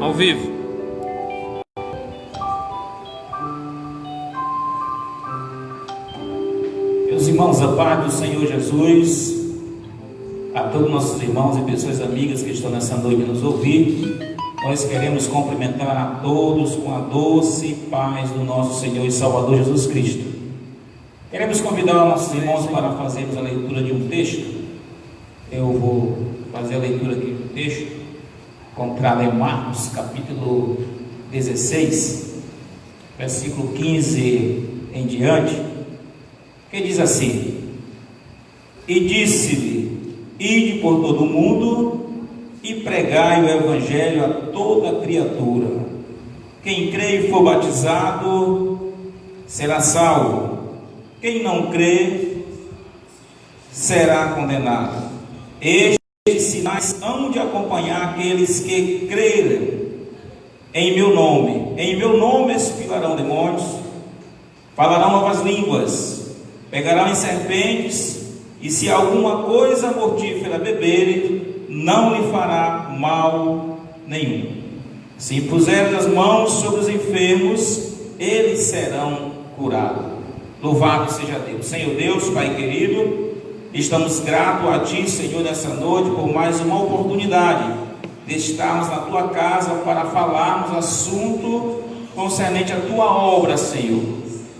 Ao vivo. Meus irmãos, a paz do Senhor Jesus, a todos nossos irmãos e pessoas amigas que estão nessa noite nos ouvir, nós queremos cumprimentar a todos com a doce paz do nosso Senhor e Salvador Jesus Cristo. Queremos convidar nossos irmãos para fazermos a leitura de um texto. Eu vou fazer a leitura aqui do texto, encontrado em Marcos, capítulo 16, versículo 15 em diante, que diz assim: E disse-lhe: Ide por todo o mundo e pregai o evangelho a toda criatura. Quem crê e for batizado será salvo. Quem não crê será condenado. Estes sinais hão de acompanhar aqueles que crerem em meu nome. Em meu nome expirarão demônios, falarão novas línguas, pegarão em serpentes, e se alguma coisa mortífera beberem, não lhe fará mal nenhum. Se impuserem as mãos sobre os enfermos, eles serão curados. Louvado seja Deus. Senhor Deus, Pai querido, estamos gratos a Ti, Senhor, nessa noite, por mais uma oportunidade de estarmos na Tua casa para falarmos assunto concernente à Tua obra, Senhor.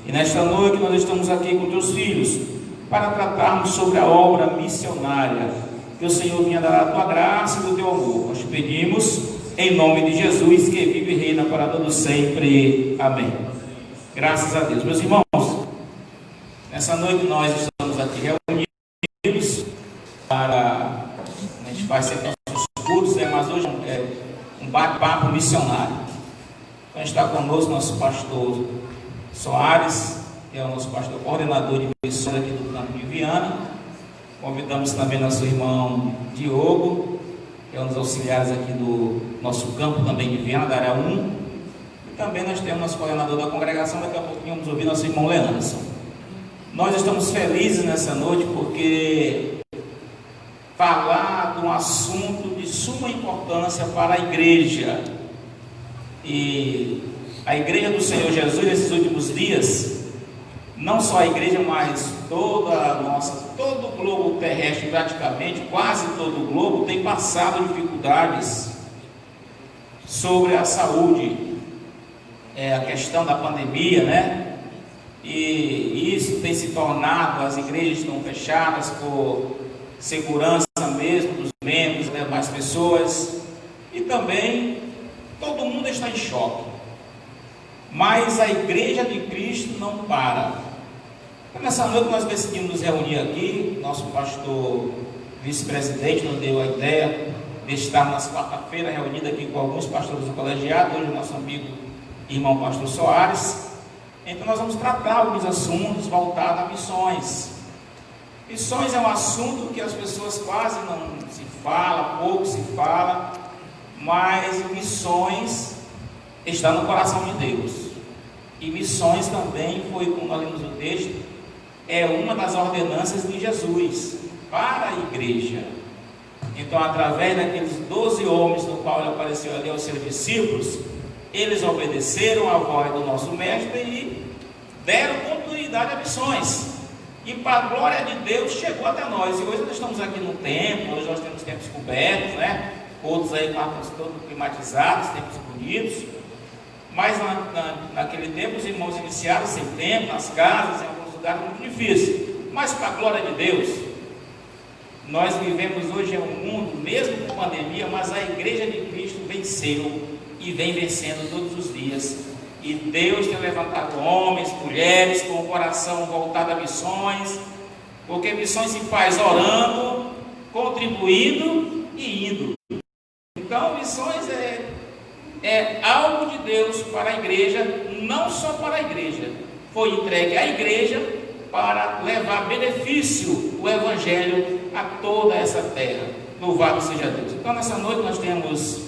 E nesta noite nós estamos aqui com Teus filhos para tratarmos sobre a obra missionária. Que o Senhor venha dar a Tua graça e o Teu amor. Nós te pedimos em nome de Jesus, que vive e reina para todos sempre. Amém. Graças a Deus. Meus irmãos, nessa noite nós estamos aqui reunidos para, a gente faz sempre nossos cursos, mas hoje é um bate-papo missionário. Então está conosco nosso pastor Soares, que é o nosso pastor coordenador de missões aqui do campo de Viana. Convidamos também nosso irmão Diogo, que é um dos auxiliares aqui do nosso campo também de Viana, da área 1. E também nós temos nosso coordenador da congregação. Daqui a pouquinho vamos ouvir nosso irmão Leandro. Nós estamos felizes nessa noite porque falar de um assunto de suma importância para a igreja. E a igreja do Senhor Jesus nesses últimos dias, não só a igreja, mas todo o globo terrestre, praticamente, quase todo o globo, tem passado dificuldades sobre a saúde, a questão da pandemia, né? E isso tem se tornado, as igrejas estão fechadas por segurança mesmo dos membros, das demais pessoas, e também todo mundo está em choque. Mas a igreja de Cristo não para. Então, nessa noite nós decidimos nos reunir aqui. Nosso pastor vice-presidente nos deu a ideia de estar nas quarta-feiras reunido aqui com alguns pastores do colegiado, hoje o nosso amigo irmão pastor Soares. Então nós vamos tratar alguns assuntos voltados a missões. Missões é um assunto que as pessoas quase não se fala, pouco se fala, mas missões está no coração de Deus. E missões também foi, como nós lemos no texto, é uma das ordenanças de Jesus para a igreja. Então, através daqueles 12 homens no qual ele apareceu ali aos seus discípulos, eles obedeceram à voz do nosso mestre e deram continuidade a missões. E para a glória de Deus chegou até nós. E hoje nós estamos aqui no templo, hoje nós temos tempos cobertos, né? Outros aí com ar todos climatizados, tempos bonitos. Mas naquele tempo os irmãos iniciaram sem templo, nas casas, em alguns lugares muito difíceis. Mas para a glória de Deus, nós vivemos hoje em um mundo, mesmo com pandemia, mas a igreja de Cristo venceu e vem vencendo todos os dias. E Deus tem levantado homens, mulheres com o coração voltado a missões, porque missões se faz orando, contribuindo e indo. Então missões é algo de Deus para a igreja, não só para a igreja. Foi entregue à igreja para levar benefício, o evangelho, a toda essa terra. Louvado seja Deus. Então nessa noite nós temos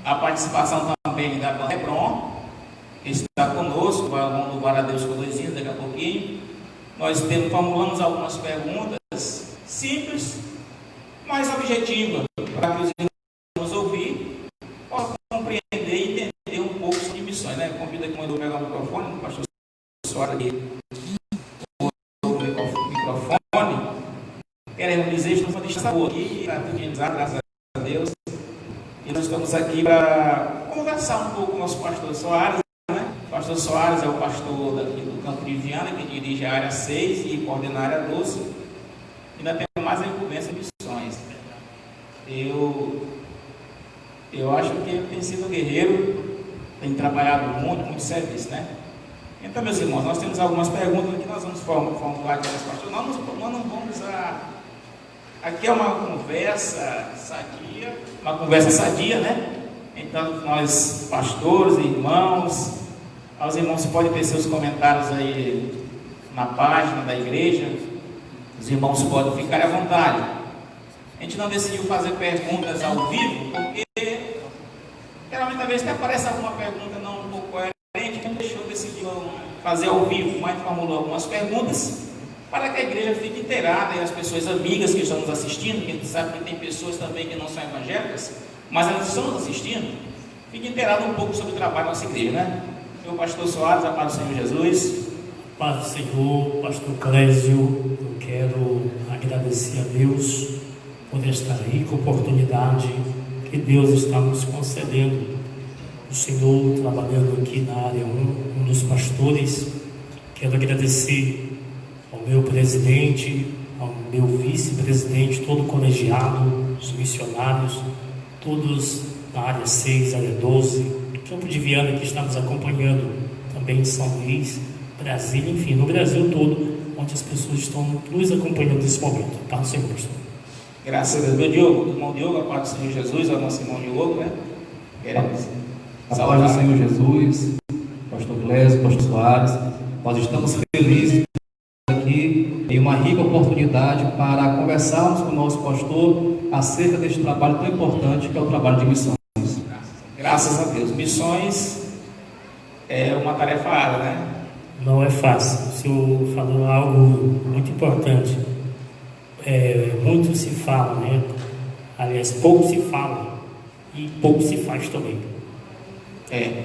a participação também da banda Hebron, que está conosco. Vamos louvar a Deus com luzinhas daqui a pouquinho. Nós formulamos algumas perguntas simples, mas objetivas, para que os irmãos ouvir possam compreender querendo dizer, estamos aqui, está organizado, graças a Deus. E nós estamos aqui para conversar um pouco com o nosso pastor Soares, né? O pastor Soares é o pastor daqui do Campo de Viana, que dirige a área 6 e coordena a área 12. E ainda tem mais a incumbência de missões. Eu acho que ele tem sido guerreiro, tem trabalhado muito serviço, né? Então, meus irmãos, nós temos algumas perguntas que nós vamos formular aqui nesse pastor. Nós não vamos aqui é uma conversa sadia, né? Então, nós, pastores, irmãos, os irmãos podem ter seus comentários aí na página da igreja, os irmãos podem ficar à vontade. A gente não decidiu fazer perguntas ao vivo, porque geralmente, às vezes, até aparece alguma pergunta não um pouco coerente, a gente decidiu fazer ao vivo, mas formulou algumas perguntas para que a igreja fique inteirada e as pessoas amigas que estão nos assistindo, que a gente sabe que tem pessoas também que não são evangélicas, mas elas estão nos assistindo, fiquem inteiradas um pouco sobre o trabalho da nossa igreja, né? Eu, pastor Soares, a paz do Senhor Jesus. Paz do Senhor, pastor Clésio, eu quero agradecer a Deus por esta rica oportunidade que Deus está nos concedendo. O Senhor trabalhando aqui na área 1, um dos pastores. Quero agradecer ao meu presidente, ao meu vice-presidente, todo o colegiado, os missionários, todos na área 6, área 12, Campo de Viana, que está nos acompanhando também em São Luís, Brasília, enfim, no Brasil todo, onde as pessoas estão nos acompanhando nesse momento. Paz do Senhor, pastor. Graças a Deus, meu Diogo, irmão Diogo, a paz do Senhor Jesus, ao nosso irmão Diogo, né? Queremos a paz do Senhor Jesus, pastor Clésio, pastor Soares, nós estamos felizes aqui em uma rica oportunidade para conversarmos com o nosso pastor acerca deste trabalho tão importante que é o trabalho de missões. Graças a Deus, missões é uma tarefa árdua, né? Não é fácil. O senhor falou algo muito importante. Muito se fala, né? Aliás, pouco se fala e pouco se faz também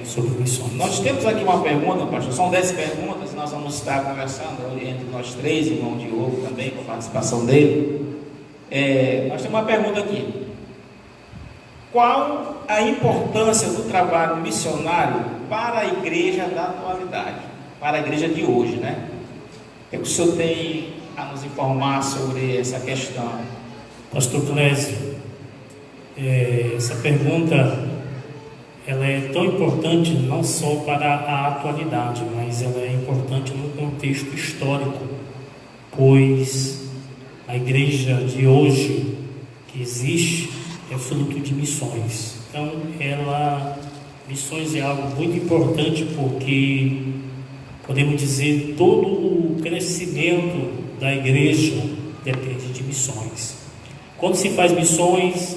sobre missões. Nós temos aqui uma pergunta, pastor, são 10 perguntas, nós vamos estar conversando entre nós três, irmão Diogo também, com a participação dele. Nós temos uma pergunta aqui. Qual a importância do trabalho missionário para a igreja da atualidade, para a igreja de hoje, né? O que o senhor tem a nos informar sobre essa questão? Pastor Clésio, essa pergunta ela é tão importante não só para a atualidade, mas ela é importante no contexto histórico, pois a igreja de hoje que existe é fruto de missões. Então, missões é algo muito importante porque podemos dizer todo o crescimento da igreja depende de missões. Quando se faz missões,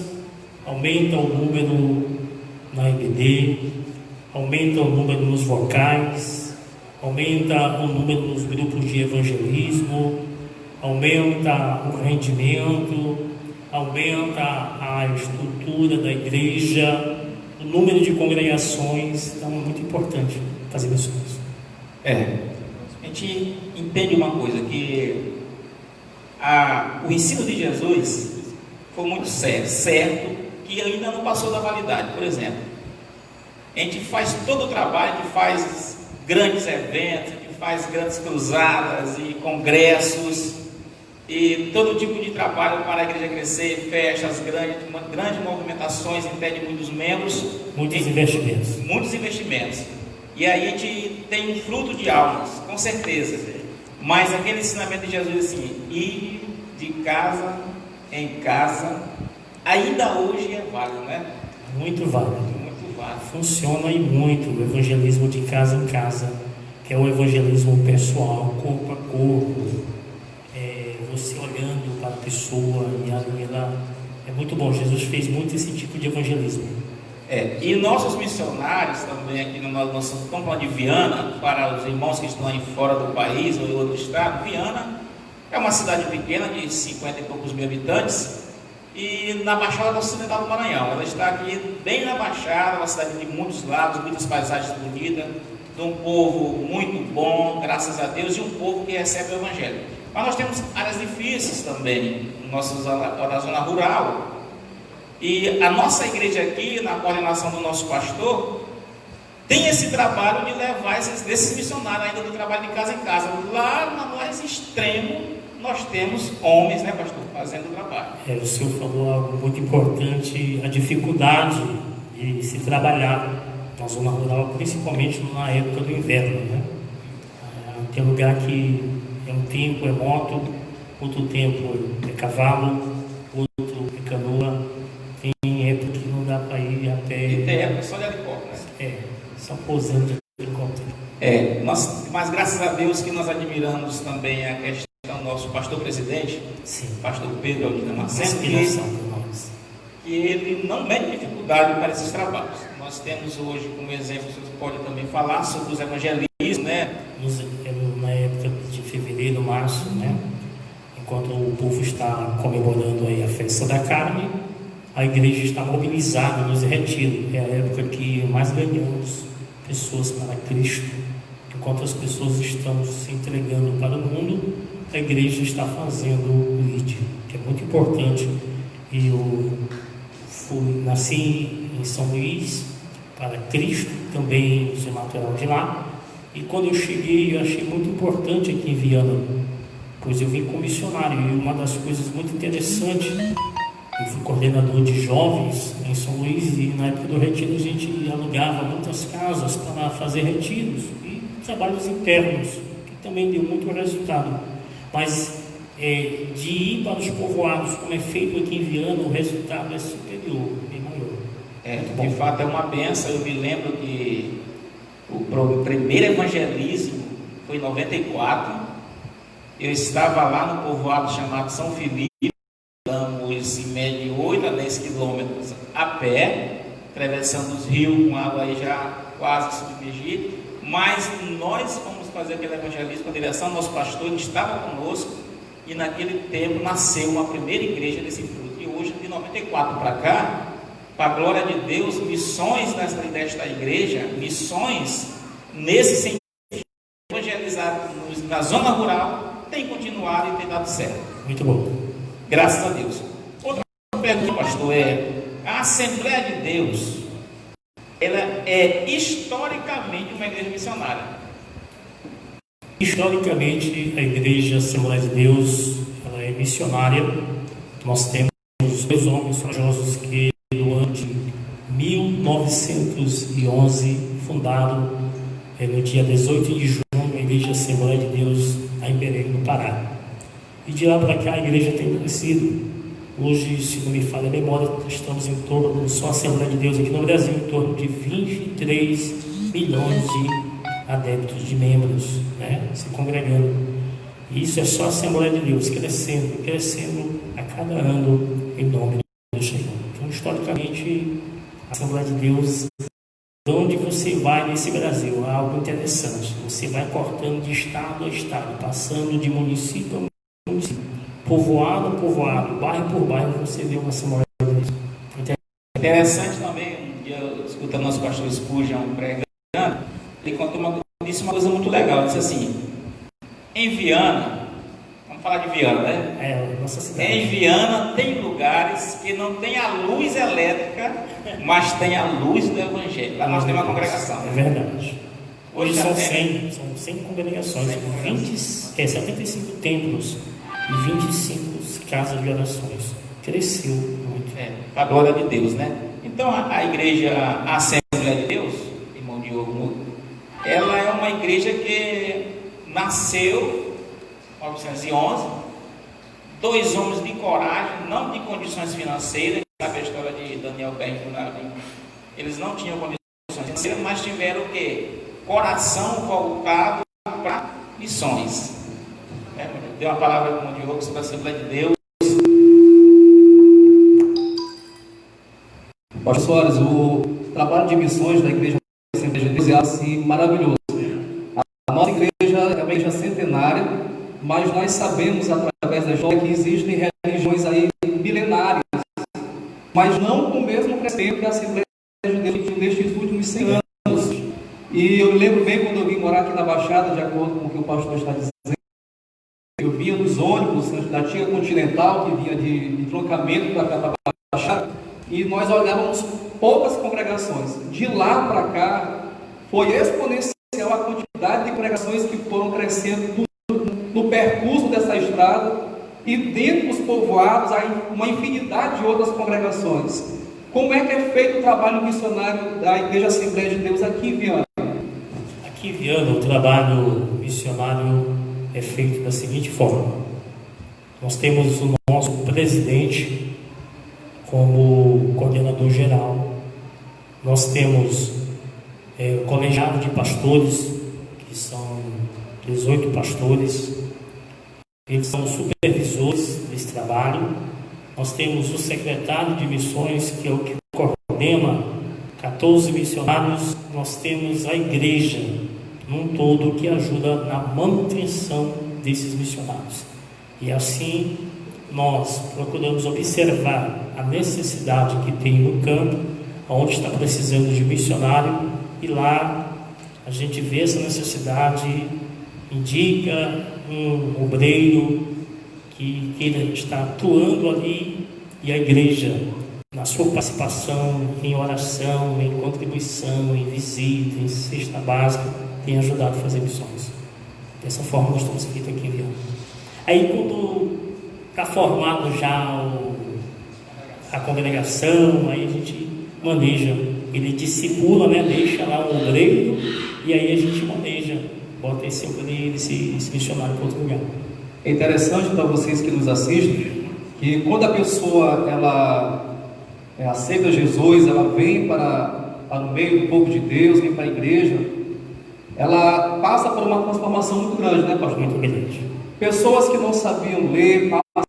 aumenta o número na EBD, aumenta o número nos vocais, aumenta o número nos grupos de evangelismo, aumenta o rendimento, aumenta a estrutura da igreja, o número de congregações. Então é muito importante fazer missões. A gente entende uma coisa, que o ensino de Jesus foi muito certo, que ainda não passou da validade. Por exemplo, a gente faz todo o trabalho, a gente faz grandes eventos, a gente faz grandes cruzadas e congressos e todo tipo de trabalho para a igreja crescer, festas, grandes movimentações, impede muitos membros, muitos investimentos. E aí a gente tem um fruto de almas, com certeza. Mas aquele ensinamento de Jesus assim, ir de casa em casa, ainda hoje é válido, né? Muito válido. Muito válido. Funciona e muito o evangelismo de casa em casa, que é o evangelismo pessoal, corpo a corpo. Você olhando para a pessoa e ela é muito bom. Jesus fez muito esse tipo de evangelismo. E nossos missionários também aqui no nosso campo de Viana, para os irmãos que estão aí fora do país ou em outro estado, Viana é uma cidade pequena de 50 e poucos mil habitantes e na Baixada Ocidental do Maranhão. Ela está aqui bem na Baixada, uma cidade de muitos lagos, muitas paisagens bonitas, de um povo muito bom, graças a Deus, e um povo que recebe o Evangelho. Mas nós temos áreas difíceis também, na zona rural. E a nossa igreja aqui, na coordenação do nosso pastor, tem esse trabalho de levar esses missionários ainda do trabalho de casa em casa. Lá no mais extremo, nós temos homens, né, pastor, fazendo o trabalho. O senhor falou algo muito importante, a dificuldade de se trabalhar na zona rural, principalmente na época do inverno, né? Tem lugar que um tempo é moto, outro tempo é cavalo, outro é canoa. Tem época que não dá para ir a pé. E tem época só de helicóptero, né? Só pousando de helicóptero. Mas graças a Deus que nós admiramos também a questão do nosso pastor presidente, sim, pastor Pedro Aldina Marcelo, que ele não mede dificuldade para esses trabalhos. Nós temos hoje, como exemplo, você pode também falar sobre os evangelismos, né? Na época de fevereiro, março, né? Enquanto o povo está comemorando aí a festa da carne, a igreja está mobilizada nos retiros. É a época que mais ganhamos pessoas para Cristo. Enquanto as pessoas estão se entregando para o mundo, a igreja está fazendo o ID, que é muito importante. E eu nasci em São Luís para Cristo, também sou natural de lá. E quando eu cheguei, eu achei muito importante aqui em Viana, pois eu vim como missionário. E uma das coisas muito interessantes, eu fui coordenador de jovens em São Luís, e na época do retiro a gente alugava muitas casas para fazer retiros e trabalhos internos, que também deu muito resultado. Mas de ir para os povoados, como é feito aqui em Viana, o resultado é superior, bem maior. De fato é uma benção. Eu me lembro que o primeiro evangelismo foi em 94. Eu estava lá no povoado chamado São Felipe. Damos em média 8 a 10 quilômetros a pé, atravessando os rios com água aí já quase submergida. Mas nós fomos fazer aquele evangelismo com a direção do nosso pastor, estava conosco, e naquele tempo nasceu uma primeira igreja desse fruto. E hoje, de 94 para cá, para a glória de Deus, missões desta igreja, missões nesse sentido, evangelizar na zona rural, tem continuado e tem dado certo. Muito bom. Graças a Deus. Outra pergunta, pastor, a Assembleia de Deus, ela é historicamente uma igreja missionária. Historicamente, a igreja Assembleia de Deus, ela é missionária. Nós temos dois homens corajosos que no ano de 1911 fundaram, no dia 18 de junho, a igreja Assembleia de Deus em Belém, no Pará. E de lá para cá a igreja tem crescido. Hoje, se não me falha a memória, estamos em torno, só a Assembleia de Deus aqui no Brasil, em torno de 23 milhões de adeptos, de membros, né, se congregando. E isso é só a Assembleia de Deus crescendo a cada ano em nome do Senhor. Então, historicamente, a Assembleia de Deus, onde você vai nesse Brasil, é algo interessante. Você vai cortando de estado a estado, passando de município a município, povoado a povoado, bairro por bairro, você vê uma Assembleia de Deus. Interessante também, um dia eu escutando nosso pastor Spurgeon pregando, ele disse uma coisa muito legal. Ele disse assim: em Viana, vamos falar de Viana, né? Nossa cidade. Em Viana tem lugares que não tem a luz elétrica, mas tem a luz do Evangelho. Lá nós temos uma congregação. É verdade. Hoje são 100 congregações, 75 templos e 25 casas de orações. Cresceu muito. Para a glória de Deus, né? Então a igreja, a Assembleia de Deus, irmão Diogo, ela é uma igreja que nasceu em 1911, dois homens de coragem, não de condições financeiras. Sabe a história de Daniel Ben? Eles não tinham condições financeiras, mas tiveram o quê? Coração voltado para missões. Deu uma palavra com o Diogo sobre a Assembleia de Deus. Pastor Soares, o trabalho de missões da Igreja Assembleia de Deus é assim maravilhoso. A nossa igreja é uma igreja centenária, mas nós sabemos através da história que existem religiões aí milenárias, mas não com o mesmo crescimento que a Assembleia de Deus nestes últimos 100 anos. E eu lembro bem quando eu vim morar aqui na Baixada, de acordo com o que o pastor está dizendo, eu via nos ônibus da antiga Continental, que vinha de trocamento para cá para Baixada, e nós olhávamos poucas congregações. De lá para cá, foi exponencial a quantidade de congregações que foram crescendo no percurso dessa estrada, e dentro dos povoados há uma infinidade de outras congregações. Como é que é feito o trabalho missionário da Igreja Assembleia de Deus aqui em Viana? Aqui em Viana, o trabalho missionário é feito da seguinte forma: nós temos o nosso presidente como coordenador geral, nós temos o colegiado de pastores, que são 18 pastores, eles são supervisores desse trabalho. Nós temos o secretário de missões, que é o que coordena 14 missionários. Nós temos a igreja num todo, que ajuda na manutenção desses missionários. E assim nós procuramos observar a necessidade que tem no campo, onde está precisando de missionário, e lá a gente vê essa necessidade, indica um obreiro que ele está atuando ali, e a igreja, na sua participação em oração, em contribuição, em visita, em cesta básica, tem ajudado a fazer missões. Dessa forma nós estamos feito aqui em Viana. Aí quando está formado já a congregação, aí a gente maneja, ele discipula, né? Deixa lá um obreiro, e aí a gente maneja, bota esse obreiro, esse missionário para outro lugar. É interessante para vocês que nos assistem, que quando a pessoa ela aceita Jesus, ela vem para o meio do povo de Deus, vem para a igreja, ela passa por uma transformação muito grande, né, pastor? Muito grande. Pessoas que não sabiam ler, passam a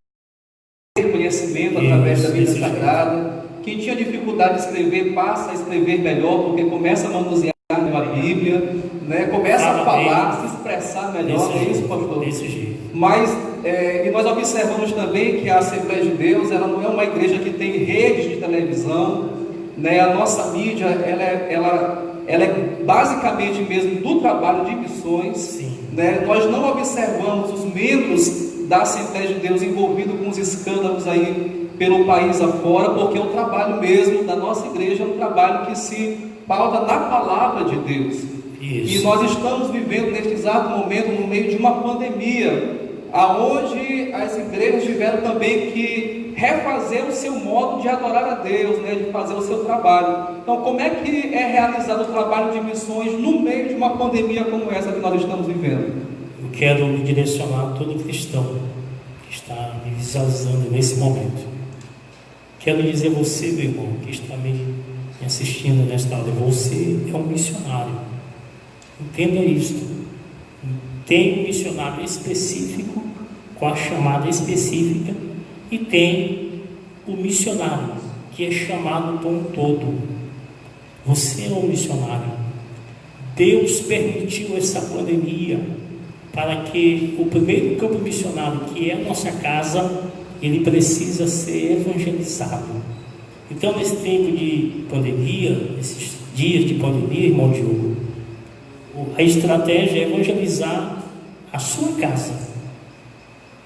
ter conhecimento através da Bíblia Sagrada, quem tinha dificuldade de escrever, passa a escrever melhor, porque começa a manusear a Bíblia, né? Começa a falar, se expressar melhor. É isso, pastor? Desse jeito. Mas, e nós observamos também que a Assembleia de Deus, ela não é uma igreja que tem redes de televisão, né? A nossa mídia, ela é basicamente mesmo do trabalho de missões. Sim. Né? Nós não observamos os membros da Assembleia de Deus envolvidos com os escândalos aí pelo país afora, porque o trabalho mesmo da nossa igreja é um trabalho que se pauta na palavra de Deus. Isso. E nós estamos vivendo neste exato momento no meio de uma pandemia, aonde as igrejas tiveram também que refazer o seu modo de adorar a Deus, né, de fazer o seu trabalho. Então, como é que é realizado o trabalho de missões no meio de uma pandemia como essa que nós estamos vivendo? Eu quero me direcionar a todo cristão que está me visualizando nesse momento. Quero dizer a você, meu irmão, que está me assistindo nesta hora, você é um missionário. Entenda isto. Tem um missionário específico, com a chamada específica, e tem o missionário, que é chamado por um todo. Você é um missionário. Deus permitiu essa pandemia para que o primeiro campo missionário, que é a nossa casa, ele precisa ser evangelizado. Então, nesse tempo de pandemia, esses dias de pandemia, irmão Diogo, a estratégia é evangelizar a sua casa,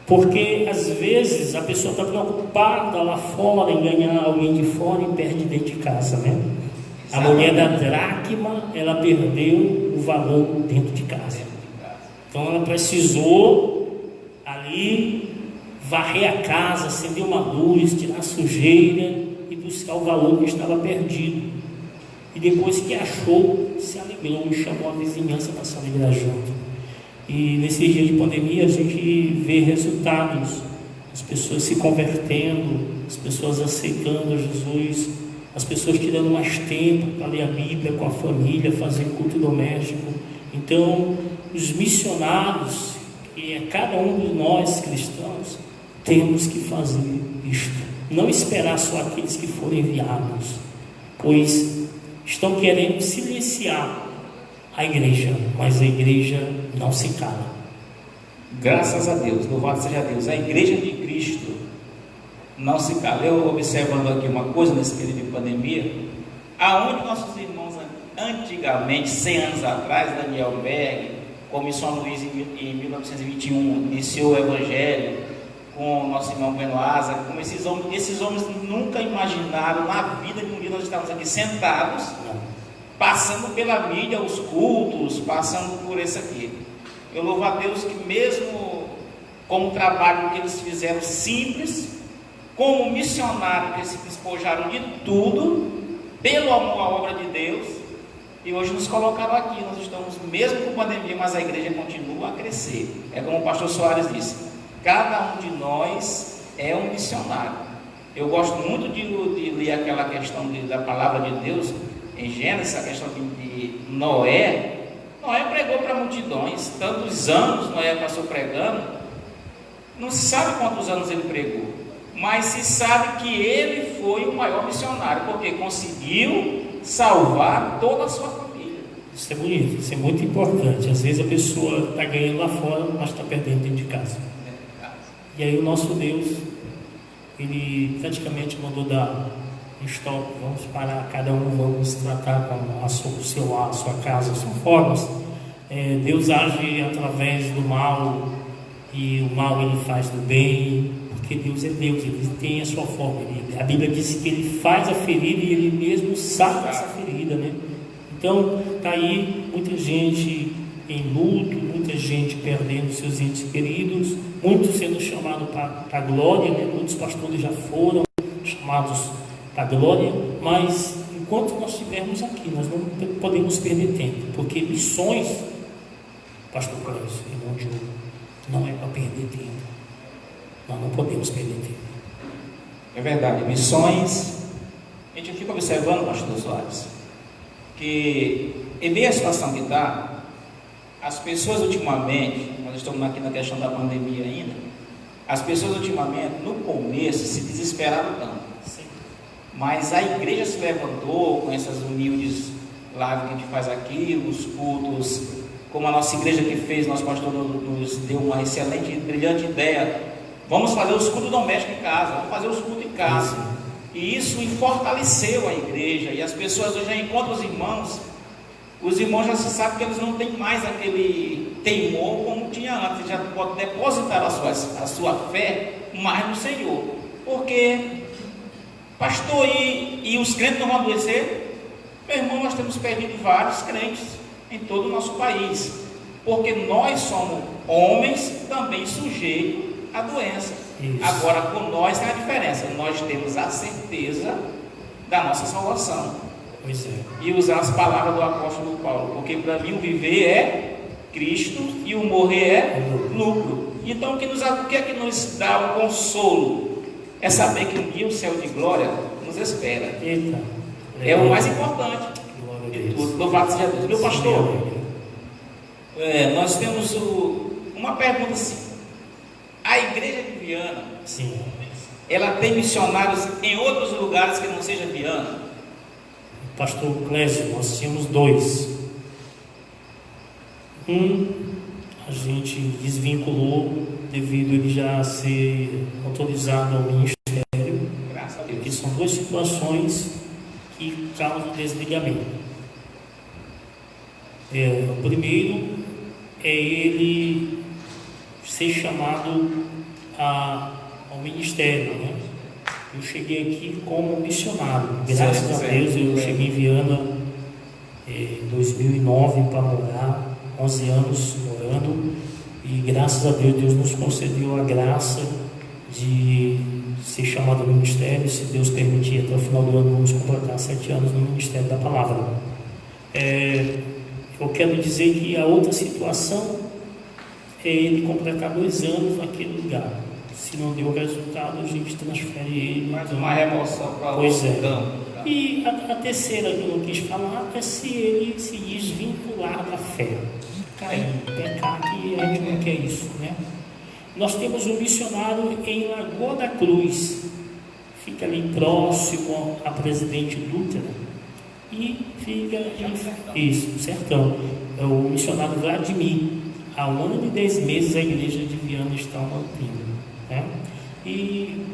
porque às vezes a pessoa está preocupada lá fora em ganhar alguém de fora e perde dentro de casa, né? A mulher da dracma, ela perdeu o valor dentro de casa. Então ela precisou ali varrer a casa, acender uma luz, tirar a sujeira e buscar o valor que estava perdido. E depois que achou, se alegrou e chamou a vizinhança para se alegrar junto. E nesses dias de pandemia a gente vê resultados, as pessoas se convertendo, as pessoas aceitando Jesus, as pessoas tirando mais tempo para ler a Bíblia com a família, fazer culto doméstico. Então, os missionários, que é cada um de nós cristãos, temos que fazer isto. Não esperar só aqueles que forem enviados, pois estão querendo silenciar a igreja, mas a igreja não se cala. Graças a Deus, louvado seja Deus, a igreja de Cristo não se cala. Eu observando aqui uma coisa nesse período de pandemia, aonde nossos irmãos antigamente, 100 anos atrás, Daniel Berg, como em São Luís em 1921 iniciou o Evangelho com o nosso irmão Benoasa, como esses homens nunca imaginaram na vida que um dia nós estávamos aqui sentados, passando pela mídia, os cultos, passando por isso aqui. Eu louvo a Deus que mesmo como o trabalho que eles fizeram simples, como missionário que se despojaram de tudo, pelo amor à obra de Deus, e hoje nos colocaram aqui. Nós estamos, mesmo com pandemia, mas a igreja continua a crescer. É como o pastor Soares disse, cada um de nós é um missionário. Eu gosto muito de ler aquela questão da palavra de Deus em Gênesis, a questão de Noé. Noé pregou para multidões, tantos anos Noé passou pregando, não se sabe quantos anos ele pregou, mas se sabe que ele foi o maior missionário, porque conseguiu salvar toda a sua família. Isso é bonito, isso é muito importante. Às vezes a pessoa está ganhando lá fora, mas está perdendo dentro de casa. E aí o nosso Deus, Ele praticamente mandou dar stop, vamos parar, cada um vamos tratar com a sua casa. São formas. Deus age através do mal, e o mal Ele faz do bem, porque Deus é Deus, Ele tem a sua forma. A Bíblia diz que Ele faz a ferida e Ele mesmo sara essa ferida, né? Então, está aí muita gente em luto, muita gente perdendo seus entes queridos, muitos sendo chamados para a glória, né? Muitos pastores já foram chamados para a glória, mas enquanto nós estivermos aqui, nós não podemos perder tempo, porque missões, pastor Cláudio, irmão Diogo, não é para perder tempo. Nós não podemos perder tempo. É verdade, missões. A gente fica observando, pastor Soares, que em meio à situação que está, as pessoas ultimamente, nós estamos aqui na questão da pandemia ainda, as pessoas ultimamente, no começo, se desesperaram tanto. Sim. Mas a igreja se levantou com essas humildes lives que a gente faz aqui, os cultos, como a nossa igreja que fez, nosso pastor nos deu uma excelente, brilhante ideia. Vamos fazer os cultos domésticos em casa, vamos fazer os cultos em casa. E isso fortaleceu a igreja, e as pessoas hoje já encontram os irmãos já se sabem que eles não têm mais aquele temor como tinha antes, já podem depositar a sua fé mais no Senhor. Porque, pastor, e os crentes não vão adoecer? Meu irmão, nós temos perdido vários crentes em todo o nosso país, porque nós somos homens também sujeitos à doença. Isso. Agora, com nós tem a diferença, nós temos a certeza da nossa salvação. Pois é. E usar as palavras do apóstolo Paulo, porque para mim o viver é Cristo e o morrer é lucro. Então o que é que nos dá o consolo? É saber que um dia o céu de glória nos espera. Eita. É o mais importante. Louvado seja Deus. Meu pastor, nós temos uma pergunta assim. A igreja de Viana, sim, ela tem missionários em outros lugares que não seja Viana? Pastor Clésio, nós tínhamos dois. A gente desvinculou devido a ele já ser autorizado ao ministério. Graças a Deus. Porque são duas situações que causam desligamento. O primeiro é ele ser chamado ao ministério, né? Eu cheguei aqui como missionário, graças a Deus. Eu cheguei em Viana em 2009 para morar, 11 anos morando, e graças a Deus, Deus nos concedeu a graça de ser chamado ao ministério. Se Deus permitir, até o final do ano vamos completar 7 anos no Ministério da Palavra. Eu quero dizer que a outra situação é ele completar 2 anos naquele lugar. Se não deu resultado, a gente transfere ele. Mais uma remoção para o campo. E a terceira que eu não quis falar é se ele se desvincular da fé. Pecar, que a gente não quer isso, né? Nós temos um missionário em Lagoa da Cruz, fica ali próximo a Presidente Dutra, e fica isso, sertão. É o missionário Vladimir. Há 1 ano e 10 meses a igreja de Viana está mantendo, né? E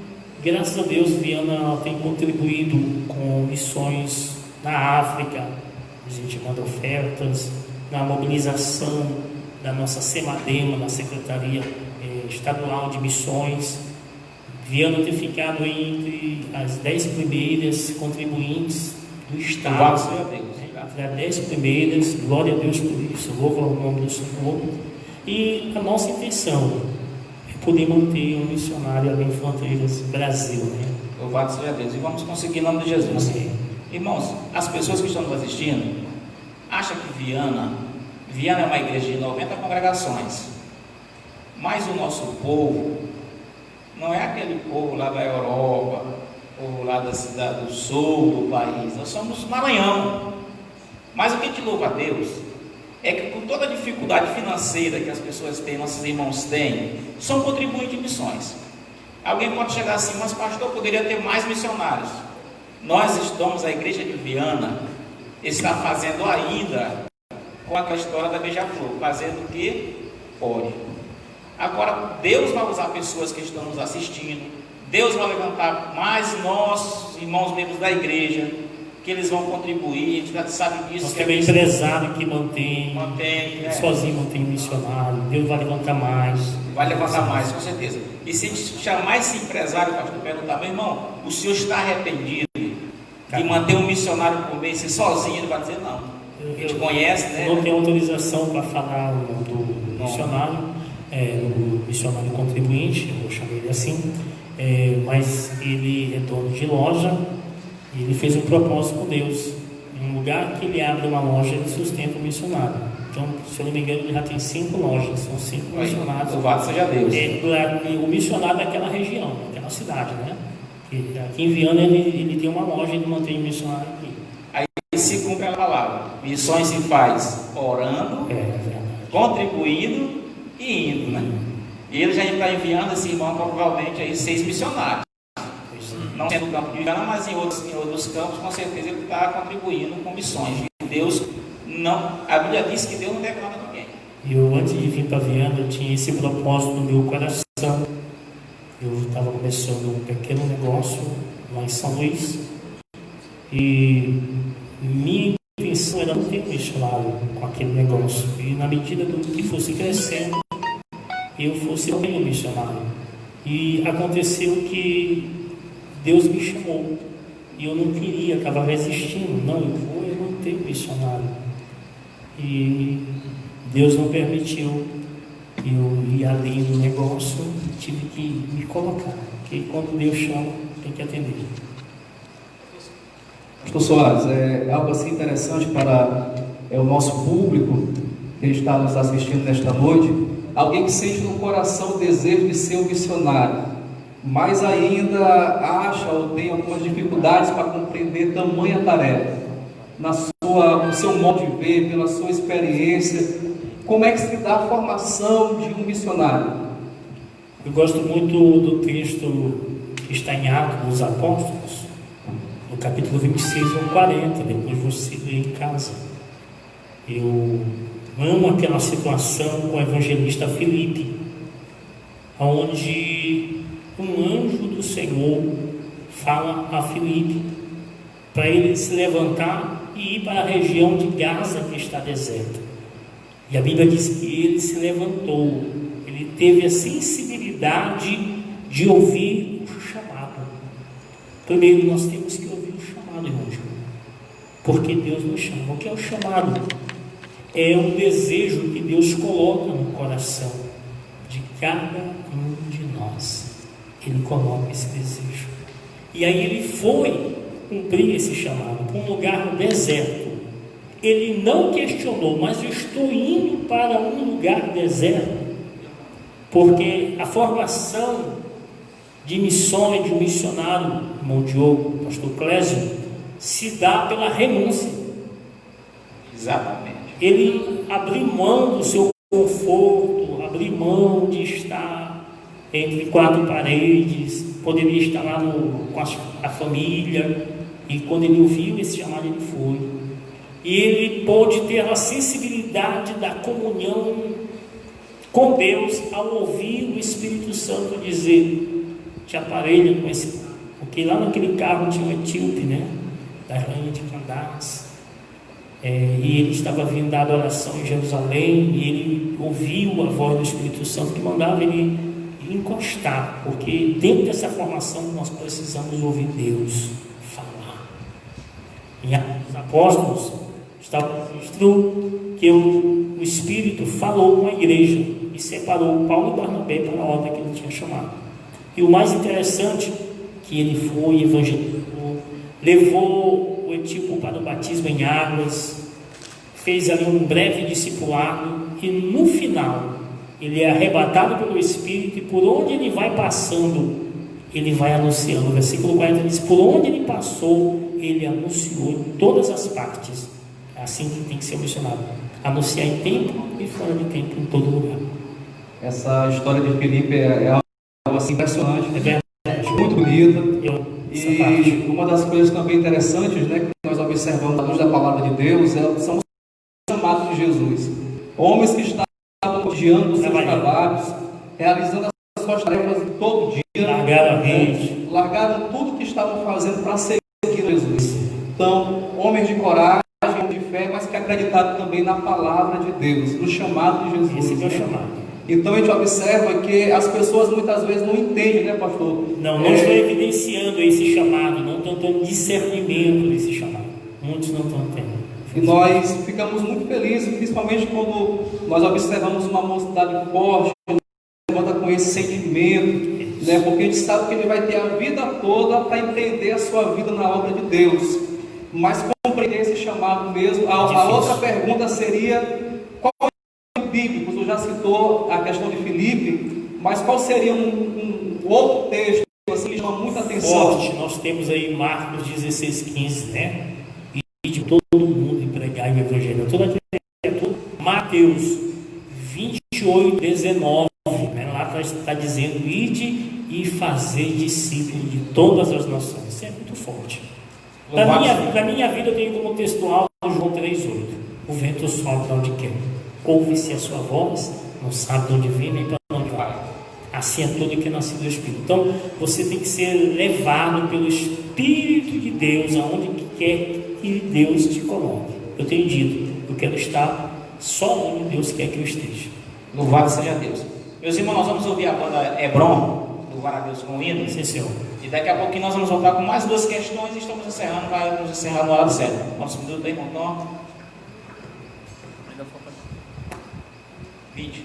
graças a Deus Viana tem contribuído com missões na África. A gente manda ofertas na mobilização da nossa SEMADEMA, da Secretaria Estadual de Missões. Viana ter ficado entre as 10 primeiras contribuintes do Estado. Louvado seja Deus. Entre as 10 primeiras, glória a Deus por isso, louva o nome do Senhor. E a nossa intenção é poder manter um missionário ali em Fronteiras, Brasil, né? Louvado seja Deus. E vamos conseguir em nome de Jesus. Amém. Irmãos, as pessoas que estão nos assistindo acham que Viana é uma igreja de 90 congregações. Mas o nosso povo não é aquele povo lá da Europa, ou lá da cidade do sul do país. Nós somos Maranhão. Mas o que te louva a Deus é que com toda a dificuldade financeira que as pessoas têm, nossos irmãos têm, são contribuintes de missões. Alguém pode chegar assim, mas pastor, poderia ter mais missionários. Nós estamos, a igreja de Viana está fazendo ainda com a história da Beija-Flor, fazendo o que pode. Agora, Deus vai usar pessoas que estão nos assistindo, Deus vai levantar mais nossos irmãos membros da igreja, que eles vão contribuir, a gente já sabe disso. Nós temos empresário que mantém sozinho mantém missionário, Deus vai levantar mais. Vai levantar mais, com certeza. E se a gente chamar esse empresário, pastor, perguntar, meu irmão, o senhor está arrependido de manter um missionário por mês, se sozinho, ele vai dizer não. A gente conhece, né? Não tenho autorização para falar do missionário, o missionário contribuinte, eu vou chamar ele assim, mas ele é dono de loja e ele fez um propósito com Deus. Em um lugar que ele abre uma loja, ele sustenta o missionário. Então, se eu não me engano, ele já tem 5 lojas, são 5 missionários. Louvado seja Deus. O missionário daquela região, daquela cidade, né? Aqui em Viana ele tem uma loja, ele mantém o missionário aqui. Aí se cumpre a palavra. Missões se faz orando, contribuindo e indo, né? E ele já está enviando esse irmão provavelmente aí 6 missionários. Não sendo no campo de Viana, mas em outros campos, com certeza ele está contribuindo com missões. E Deus não, a Bíblia diz que Deus não declara ninguém. Eu, antes de vir para Viana, eu tinha esse propósito no meu coração. Eu estava começando um pequeno negócio lá em São Luís e minha intenção era não ter um missionário com aquele negócio. E na medida do que fosse crescendo, eu fosse bem um missionário. E aconteceu que Deus me chamou e eu não queria, estava resistindo. Não, eu não tenho missionário. E Deus não permitiu. Eu ia ali no negócio, tive que me colocar, porque quando Deus chama, tem que atender. Pastor Soares, é algo assim interessante para o nosso público que está nos assistindo nesta noite. Alguém que sente no coração o desejo de ser um missionário, mas ainda acha ou tem algumas dificuldades para compreender tamanha tarefa, no seu modo de ver, pela sua experiência. Como é que se dá a formação de um missionário? Eu gosto muito do texto que está em Atos dos Apóstolos, no capítulo 26 ao 40, depois você lê em casa. Eu amo aquela situação com o evangelista Filipe, onde um anjo do Senhor fala a Filipe para ele se levantar e ir para a região de Gaza, que está deserta. E a Bíblia diz que ele se levantou, ele teve a sensibilidade de ouvir o chamado. Primeiro nós temos que ouvir o chamado, irmão João, porque Deus nos chama. O que é o chamado? É um desejo que Deus coloca no coração de cada um de nós. Ele coloca esse desejo. E aí ele foi cumprir esse chamado para um lugar no deserto. Ele não questionou, mas eu estou indo para um lugar deserto, porque a formação de missões de um missionário, irmão Diogo, pastor Clésio, se dá pela renúncia. Exatamente. Ele abriu mão do seu conforto, abriu mão de estar entre 4 paredes, poderia estar lá com a família, e quando ele ouviu esse chamado, ele foi. E ele pôde ter a sensibilidade da comunhão com Deus ao ouvir o Espírito Santo dizer: te aparelha com esse carro. Porque lá naquele carro tinha um etíope, né? Da rainha de Candace. e ele estava vindo da adoração em Jerusalém, e ele ouviu a voz do Espírito Santo que mandava ele encostar, porque dentro dessa formação nós precisamos ouvir Deus falar. Em Atos dos Apóstolos está o registro que o Espírito falou com a igreja e separou Paulo e Barnabé para a ordem que ele tinha chamado. E o mais interessante, que ele foi, evangelizou, levou o etíope para o batismo em águas, fez ali um breve discipulado, e no final ele é arrebatado pelo Espírito, e por onde ele vai passando, ele vai anunciando. O versículo 40 diz: por onde ele passou, ele anunciou em todas as partes. É assim que tem que ser missionário: anunciar em tempo e fora de tempo, em todo lugar. Essa história de Filipe é algo assim impressionante, é verdade, muito bonita. E uma das coisas também interessantes, né, que nós observamos à luz da palavra de Deus, são os chamados de Jesus. Homens que estavam odiando os seus trabalhos, realizando as suas tarefas todo dia, largaram tudo que estavam fazendo para seguir Jesus. Então, homens de coragem, de fé, mas que acreditaram também na palavra de Deus, no chamado de Jesus. Esse é o chamado. Então a gente observa que as pessoas muitas vezes não entendem, né, pastor? Não estão evidenciando esse chamado, não estão tendo discernimento desse chamado. Muitos não estão tendo. E nós ficamos muito felizes, principalmente quando nós observamos uma mocidade forte, levanta com esse sentimento, né? Porque a gente sabe que ele vai ter a vida toda para empreender a sua vida na obra de Deus. Mas compreender esse chamado mesmo. A outra pergunta seria: qual é o bíblico? Você já citou a questão de Filipe, mas qual seria um outro texto assim, que chama muita atenção? Forte. Nós temos aí Marcos 16:15, né? E de todo mundo empregar o evangelho, toda a criatura. Mateus 28:19, né? Lá está dizendo: ide e fazer discípulos de todas as nações. Isso é muito forte. Para minha vida eu tenho como textual João 3:8. O vento sopra onde quer, ouve-se a sua voz, não sabe de onde vem nem para onde vai. Assim é todo que é nascido do Espírito. Então você tem que ser levado pelo Espírito de Deus aonde quer que Deus te coloque. Eu tenho dito: eu quero estar só onde Deus quer que eu esteja. Louvado seja Deus. Meus irmãos, nós vamos ouvir a banda Hebron, louvar a Deus com o hino. Sim, Senhor. E daqui a pouquinho nós vamos voltar com mais duas questões e estamos encerrando, vamos encerrar no horário certo. Nosso minuto aí, irmão. 20.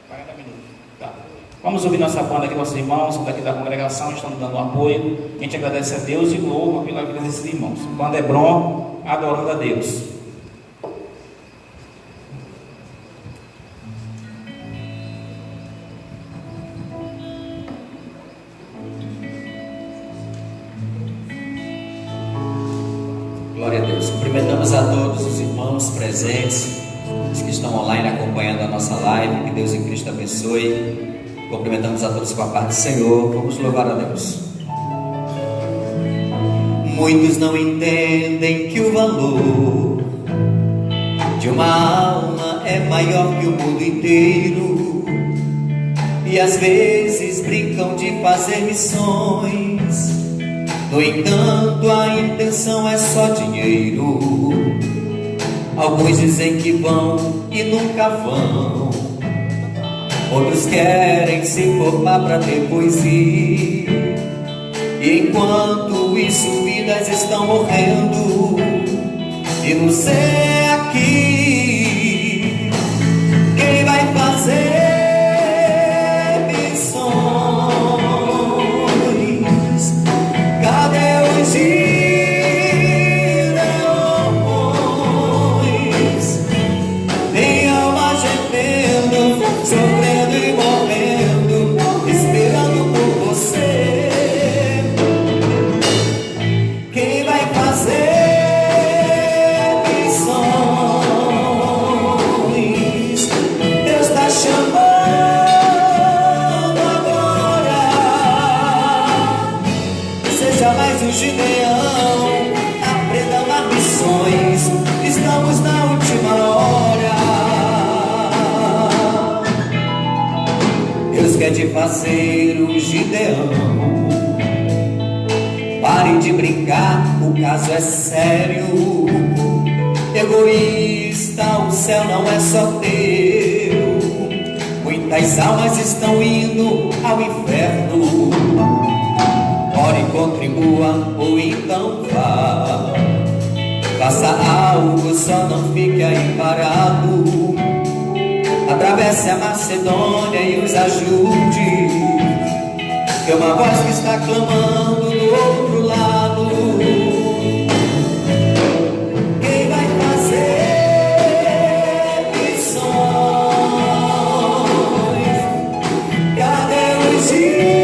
40 minutos. Tá. Vamos ouvir nossa banda aqui, nossos irmãos, daqui da congregação, estão dando um apoio. A gente agradece a Deus e louva pela vida desses irmãos. Banda Hebron, adorando a Deus. Glória a Deus. Cumprimentamos a todos os irmãos presentes, os que estão online acompanhando a nossa live. Que Deus em Cristo abençoe. Cumprimentamos a todos com a paz do Senhor. Vamos louvar a Deus. Muitos não entendem que o valor de uma alma é maior que o mundo inteiro, e às vezes brincam de fazer missões. No entanto, a intenção é só dinheiro. Alguns dizem que vão e nunca vão. Outros querem se formar para depois ir. E enquanto isso, vidas estão morrendo. E no céu aqui, quem vai fazer sofrendo e morrendo, esperando por você? Quem vai fazer missões? Deus está chamando agora. Seja mais um Gideão, aprenda a amar missões. Estamos na última hora. Deus quer te fazer um Gideão. Pare de brincar, o caso é sério. egoísta, o céu não é só teu. Muitas almas estão indo ao inferno. Ore, contribua ou então vá. Faça algo, só não fique aí parado. Atravesse a Macedônia e os ajude. Tem uma voz que está clamando do outro lado. Quem vai fazer missões? Cadê os irmãos?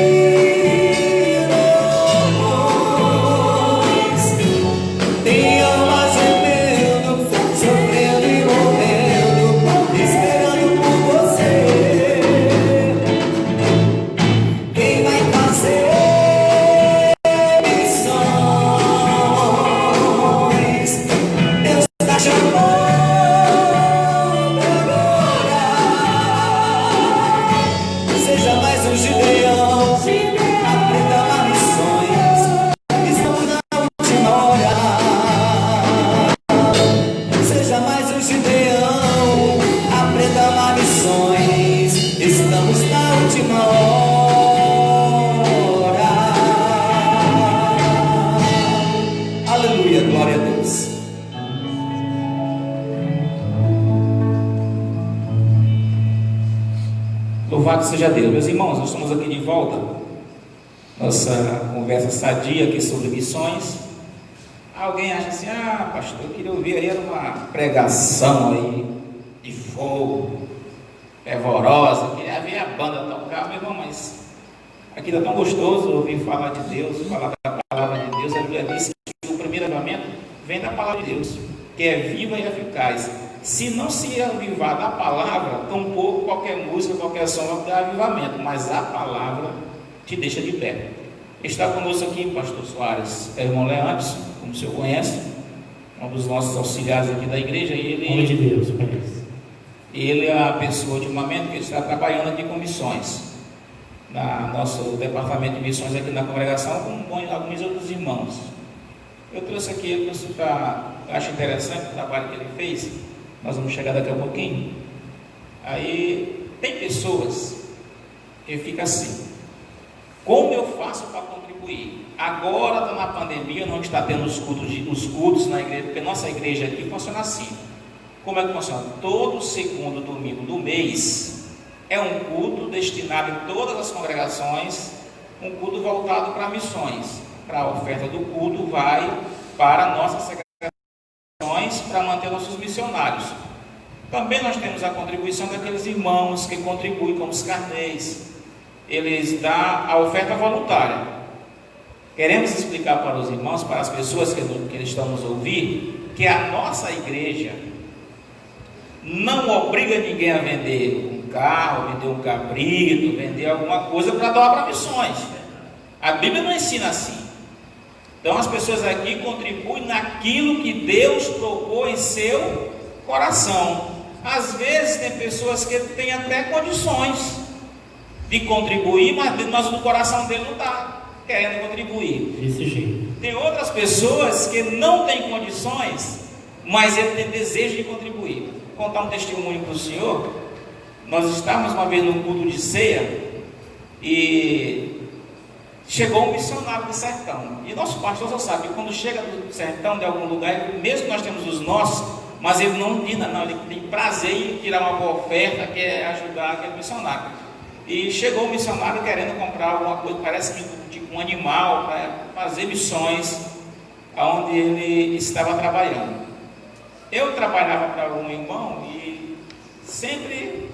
Tem almas gemendo, sofrendo e morrendo, esperando por você. Quem vai fazer missões? Deus está chamando agora. Seja mais um Gideão, aprenda a missões. Estamos na última hora. Seja mais um Gideão, aprenda a missões. Estamos na última hora. Aleluia, glória a Deus. Louvado seja Deus. Meus irmãos, nós estamos aqui de volta. Nossa conversa sadia aqui sobre missões. Alguém acha assim: ah, pastor, eu queria ouvir aí uma pregação aí de fogo, fervorosa, eu queria ver a banda tocar. Meu irmão, mas aqui está tão gostoso ouvir falar de Deus, falar da palavra de Deus. A Bíblia diz que o primeiro avivamento vem da palavra de Deus, que é viva e eficaz. Se não se avivar da palavra, tampouco qualquer música, qualquer som vai dar avivamento, mas a palavra te deixa de pé. Está conosco aqui o pastor Soares, é o irmão Leandro, como o senhor conhece, um dos nossos auxiliares aqui da igreja, e Homem de Deus, conheço. ele é a pessoa ultimamente que ele está trabalhando aqui com missões, no nosso departamento de missões aqui na congregação, com alguns outros irmãos. Eu trouxe aqui ele para, acho interessante o trabalho que ele fez. Nós vamos chegar daqui a pouquinho. Aí tem pessoas que ficam assim: como eu faço para contribuir? Agora está na pandemia, não está tendo os cultos na igreja, porque nossa igreja aqui funciona assim. Como é que funciona? Todo segundo domingo do mês é um culto destinado em todas as congregações, um culto voltado para missões. Para a oferta do culto vai para nossas secretações para manter nossos missionários. Também nós temos a contribuição daqueles irmãos que contribuem como os carnês. Eles dão a oferta voluntária. Queremos explicar para os irmãos, para as pessoas que estão nos ouvir, que a nossa igreja não obriga ninguém a vender um carro, vender um cabrito, vender alguma coisa para doar para missões. A Bíblia não ensina assim. Então as pessoas aqui contribuem naquilo que Deus colocou em seu coração. Às vezes tem pessoas que têm até condições de contribuir, mas no coração dele não está querendo contribuir. Desse jeito. Tem outras pessoas que não têm condições, mas ele tem desejo de contribuir. Vou contar um testemunho para o senhor. Nós estávamos uma vez num culto de ceia e chegou um missionário do sertão. E nosso pastor só sabe que quando chega do sertão de algum lugar, mesmo que nós temos os nossos, mas ele não dina, não, ele tem prazer em tirar uma boa oferta, que é ajudar aquele missionário. E chegou o missionário querendo comprar alguma coisa, parece tipo um animal, para fazer missões onde ele estava trabalhando. Eu trabalhava para um irmão e sempre,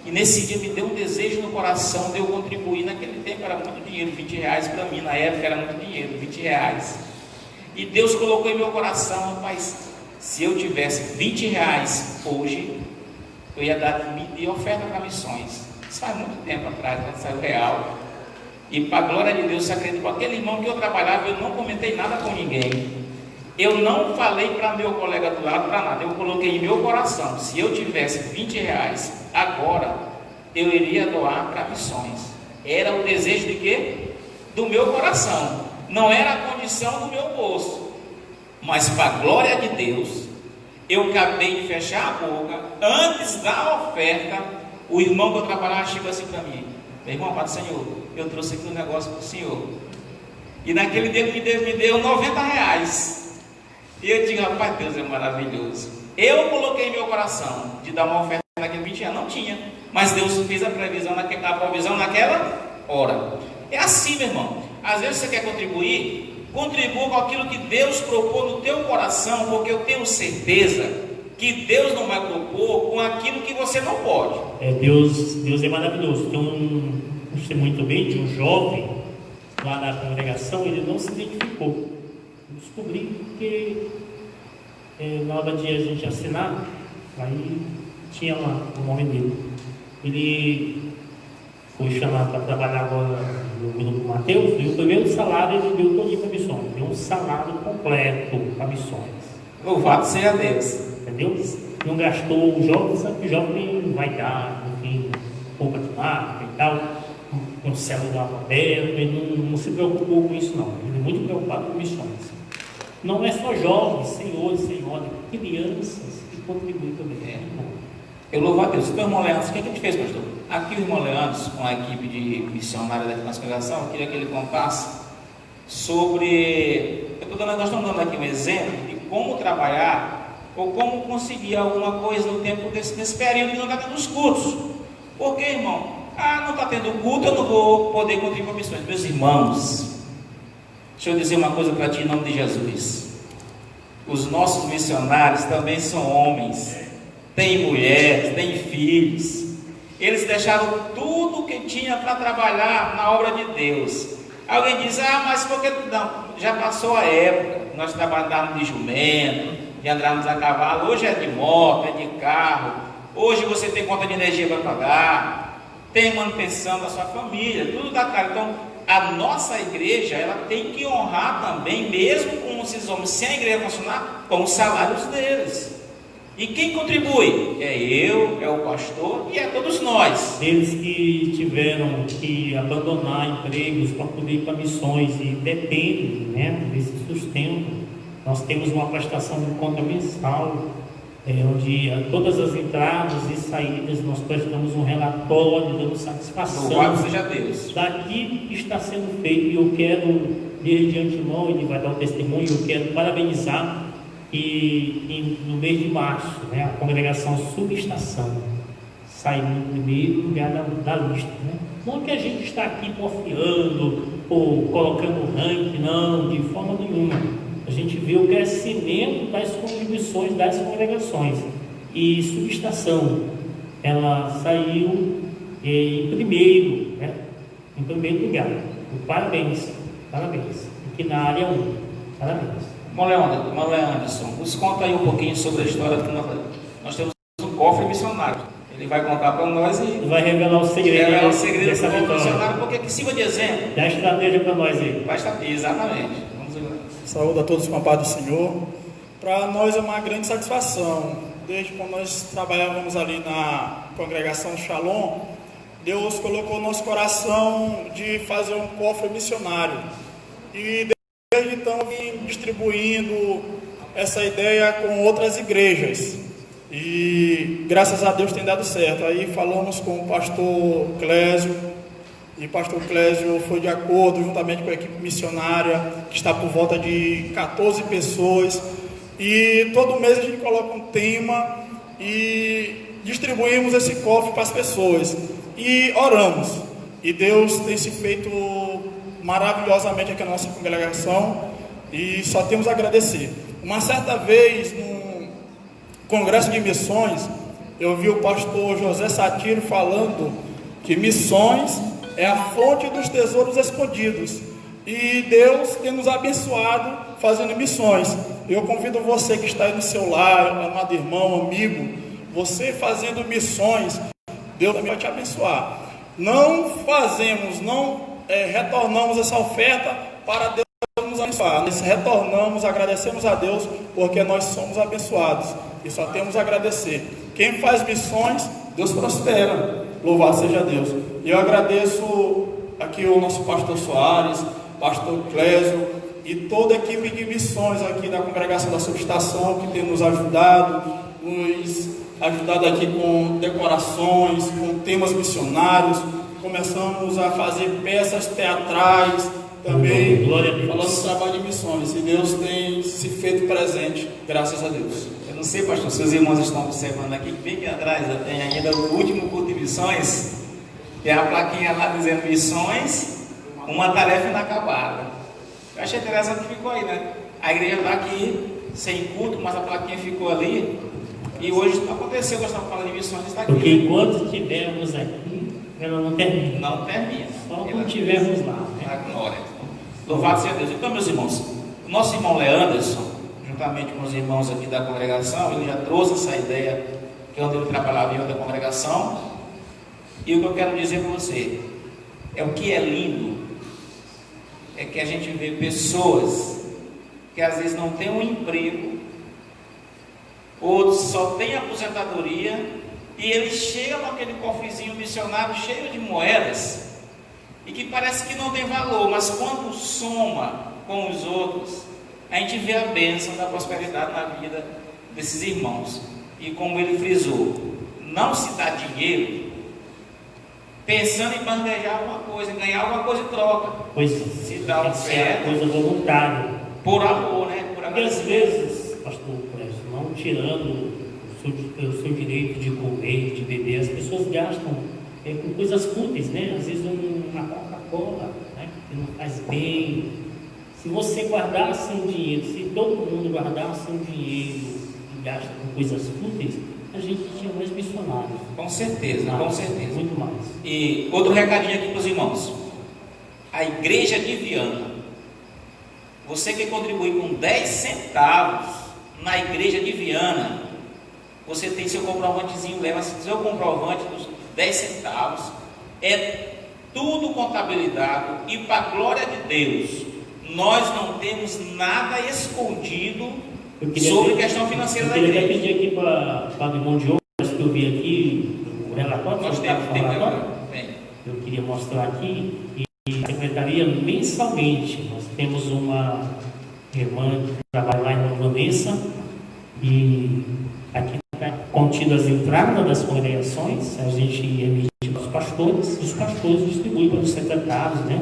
e nesse dia me deu um desejo no coração de eu contribuir. Naquele tempo era muito dinheiro, 20 reais para mim, na época era muito dinheiro, 20 reais. E Deus colocou em meu coração: rapaz, se eu tivesse 20 reais hoje, eu ia dar de oferta para missões. Isso faz muito tempo atrás, quando saiu real. E para a glória de Deus, se acreditou, aquele irmão que eu trabalhava, eu não comentei nada com ninguém. Eu não falei para meu colega do lado para nada. Eu coloquei em meu coração: se eu tivesse 20 reais agora, eu iria doar para missões. Era o desejo de quê? Do meu coração. Não era a condição do meu bolso. Mas para a glória de Deus, Eu acabei de fechar a boca, antes da oferta, o irmão que eu trabalhava chegou assim para mim: meu irmão, Pai do Senhor, eu trouxe aqui um negócio para o senhor. E naquele dia que Deus me deu R$90. E eu digo: rapaz, Deus é maravilhoso. Eu coloquei em meu coração de dar uma oferta naquele dia, não tinha. Mas Deus fez a provisão naquela hora. É assim, meu irmão. Às vezes você quer contribuir, contribua com aquilo que Deus propôs no teu coração, porque eu tenho certeza que Deus não vai propor com aquilo que você não pode. Deus é maravilhoso. Tem não sei muito bem, de um jovem lá na congregação, ele não se identificou. Eu descobri que na hora de a gente assinar, aí tinha lá o nome dele. Ele foi chamado para trabalhar agora no grupo Mateus, e o primeiro salário ele deu todo para missões, deu um salário completo para missões. Louvado seja Deus. Entendeu? Não gastou, o jovem, sabe que o jovem vai dar, enfim, roupa de marca e tal, com celular aberto, ele não se preocupou com isso não, ele é muito preocupado com missões. Não é só jovens, senhores, senhoras, crianças que contribuem também. Eu louvo a Deus. Então, irmão Leandro, o que a gente fez, pastor? Aqui o irmão Leandro, com a equipe de missionária da nossa congregação, eu queria que ele contasse sobre... Nós estamos dando aqui um exemplo de como trabalhar ou como conseguir alguma coisa no tempo nesse período que não está tendo os cultos. Porque, irmão, não está tendo culto, eu não vou poder contribuir com missões. Meus irmãos, deixa eu dizer uma coisa para ti em nome de Jesus. Os nossos missionários também são homens, têm mulheres, têm filhos. Eles deixaram tudo que tinha para trabalhar na obra de Deus. Alguém diz: mas por que não? Já passou a época, nós trabalhávamos de jumento, de andarmos a cavalo. Hoje é de moto, é de carro. Hoje você tem conta de energia para pagar, tem manutenção da sua família, tudo dá caro. Então, a nossa igreja, ela tem que honrar também, mesmo com esses homens sem a igreja funcionar, com os salários deles. E quem contribui? É eu, é o pastor e é todos nós. Eles que tiveram que abandonar empregos para poder ir para missões e dependem, né, desse sustento. Nós temos uma prestação de conta mensal, onde todas as entradas e saídas nós prestamos um relatório, dando satisfação. Louvado seja Deus. Daqui que está sendo feito, e eu quero, desde antemão, ele vai dar um testemunho, eu quero parabenizar. E no mês de março, né, a congregação Subestação saiu no primeiro lugar da lista, né? Não que a gente está aqui porfiando ou colocando ranking, não, de forma nenhuma. A gente vê o crescimento das contribuições das congregações. E Subestação, ela saiu em primeiro, né, em primeiro lugar. Parabéns, parabéns. Aqui na área 1, parabéns. Irmão Leanderson, nos conta aí um pouquinho sobre a história que nós temos um cofre missionário. Ele vai contar para nós e vai revelar o segredo dessa vitória missionário, porque aqui sirva de exemplo. Dá estratégia para nós aí. Exatamente. Vamos ver. Saúde a todos com a paz do Senhor. Para nós é uma grande satisfação. Desde quando nós trabalhávamos ali na congregação Shalom, Deus colocou no nosso coração de fazer um cofre missionário. E desde então vim distribuindo essa ideia com outras igrejas e graças a Deus tem dado certo. Aí falamos com o pastor Clésio e o pastor Clésio foi de acordo juntamente com a equipe missionária, que está por volta de 14 pessoas, e todo mês a gente coloca um tema e distribuímos esse cofre para as pessoas e oramos, e Deus tem se feito maravilhosamente aqui na nossa congregação e só temos a agradecer. Uma certa vez, num congresso de missões, eu vi o pastor José Satiro falando que missões é a fonte dos tesouros escondidos e Deus tem nos abençoado fazendo missões. Eu convido você que está aí no seu lar, amado irmão, amigo, você fazendo missões, Deus também vai te abençoar. Não retornamos essa oferta para Deus nos abençoar. Nós retornamos, agradecemos a Deus, porque nós somos abençoados e só temos a agradecer. Quem faz missões, Deus prospera. Louvado seja Deus. E eu agradeço aqui o nosso pastor Soares, pastor Clésio e toda a equipe de missões aqui da Congregação da Subestação, que tem nos ajudado aqui com decorações, com temas missionários. Começamos a fazer peças teatrais, também falando do trabalho de missões, e Deus tem se feito presente, graças a Deus. Eu não sei, pastor, seus irmãos estão observando aqui, bem atrás tem ainda o último culto de missões, tem a plaquinha lá dizendo missões, uma tarefa inacabada. Eu achei interessante que ficou aí, né? A igreja está aqui sem culto, mas a plaquinha ficou ali, e hoje aconteceu, nós estamos falando de missões, está aqui. Porque enquanto estivermos aqui, ela não termina. Não termina. Só quando estivermos lá. A glória. Louvado seja Deus. Então, meus irmãos, o nosso irmão Leanderson, juntamente com os irmãos aqui da congregação, ele já trouxe essa ideia, que é onde ele trabalhava em outra congregação. E o que eu quero dizer para você, é o que é lindo, é que a gente vê pessoas que às vezes não têm um emprego, outros só têm aposentadoria, e eles chegam com aquele cofrezinho missionário cheio de moedas, e que parece que não tem valor, mas quando soma com os outros, a gente vê a bênção da prosperidade na vida desses irmãos. E como ele frisou, não se dá dinheiro pensando em bandejar alguma coisa, em ganhar alguma coisa em troca. Pois se dá um certo, coisa voluntária. Por amor, né? Por Porque às vezes, pastor Clécio, não tirando o seu direito de comer, de beber, as pessoas gastam com coisas fúteis, né? Às vezes uma Coca-Cola, né? Que não faz bem. Se você guardasse um dinheiro, se todo mundo guardasse um dinheiro e gasta com coisas fúteis, a gente tinha mais missionários. Com certeza, com certeza. Muito mais. E outro recadinho aqui para os irmãos. A igreja de Viana, você que contribui com 10 centavos na igreja de Viana, você tem seu comprovantezinho, leva seu comprovante dos 10 centavos, é tudo contabilizado, e para a glória de Deus, nós não temos nada escondido sobre questão financeira da igreja. Eu queria pedir aqui para o irmão Diogo, que eu vi aqui o relatório. Nós temos relatório. Eu queria mostrar aqui, e a secretaria mensalmente, nós temos uma irmã que trabalha lá em Vanessa, e aqui está contido as entradas das congregações, a gente emite para os pastores, e os pastores distribuem para os secretários, né?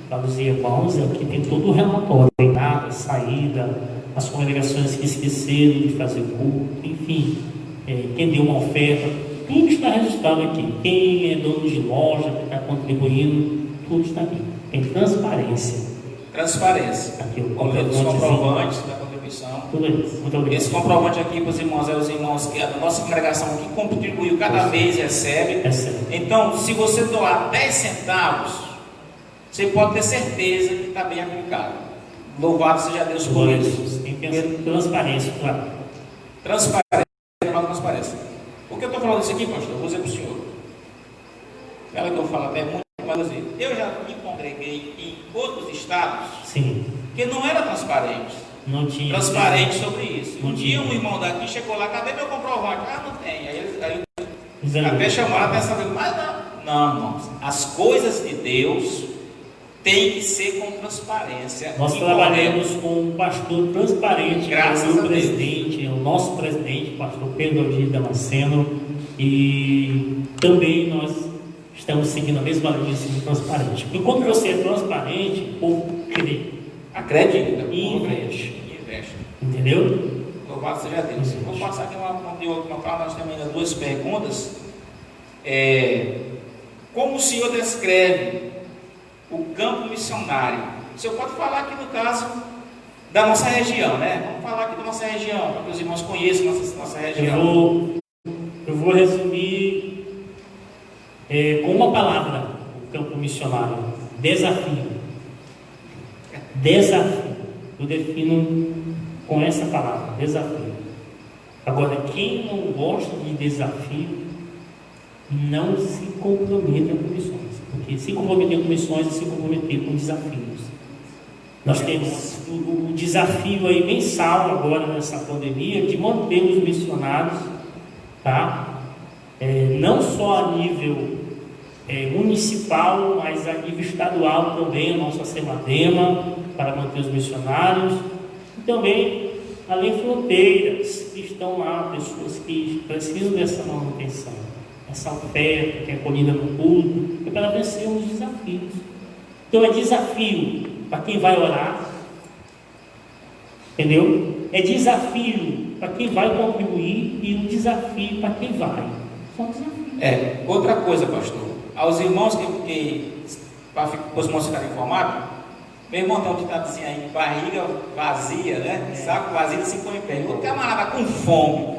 Para os irmãos, aqui tem todo o relatório, entrada, saída, as congregações que esqueceram de fazer culto, enfim, quem deu uma oferta, tudo está registrado aqui. Quem é dono de loja, que está contribuindo, tudo está aqui. Tem transparência. Transparência. Aqui o comprovantes da contribuição. Tudo isso. Muito obrigado. Esse comprovante aqui para os irmãos, os irmãos que a nossa congregação que contribuiu cada mês recebe. Então, se você doar 10 centavos, você pode ter certeza que está bem aplicado. Louvado seja Deus por isso. Tem que ter transparência, claro. Transparência. Por que eu estou falando isso aqui, pastor? Eu vou dizer para o senhor. Ela que eu falo até muito, mas assim, eu já me congreguei em outros estados. Sim. Que não era transparente. Não tinha. Transparente sobre isso. Não um dia tinha. Um irmão daqui chegou lá, cadê meu comprovante? Ah, não tem. Aí Exato. até chamaram a atenção dele, mas não, irmãos. As coisas de Deus têm que ser com transparência. Nós trabalhamos com um pastor transparente, graças o a Deus. presidente, o nosso presidente, o pastor Pedro Aldir Damasceno, e também nós estamos seguindo a mesma linha de ser transparente. Porque quando você é transparente, o povo crê. Acredita. E investe. Entendeu? Louvado seja Deus. Vou passar aqui uma fala, nós temos ainda 2 perguntas. Como o senhor descreve o campo missionário? O senhor pode falar aqui no caso da nossa região, né? Vamos falar aqui da nossa região, para que os irmãos conheçam nossa região. Eu vou resumir com uma palavra o campo missionário: desafio. Desafio. Eu defino com essa palavra: desafio. Agora, quem não gosta de desafio, não se comprometa com missões. Porque se comprometer com missões é se comprometer com desafios. Nós temos o desafio aí mensal agora nessa pandemia de manter os missionários, tá? Não só a nível municipal, mas a nível estadual também, a nossa Semadema, para manter os missionários. E também, além fronteiras, que estão lá, pessoas que precisam dessa manutenção, essa oferta que é acolhida no culto, é para vencer os desafios. Então é desafio para quem vai orar, entendeu? É desafio para quem vai contribuir e um desafio para quem vai. São desafios. Outra coisa, pastor, aos irmãos para os irmãos ficarem informados, meu irmão tem um ditadozinho aí, barriga vazia, né? Saco vazio se põe em pé. O camarada com fome,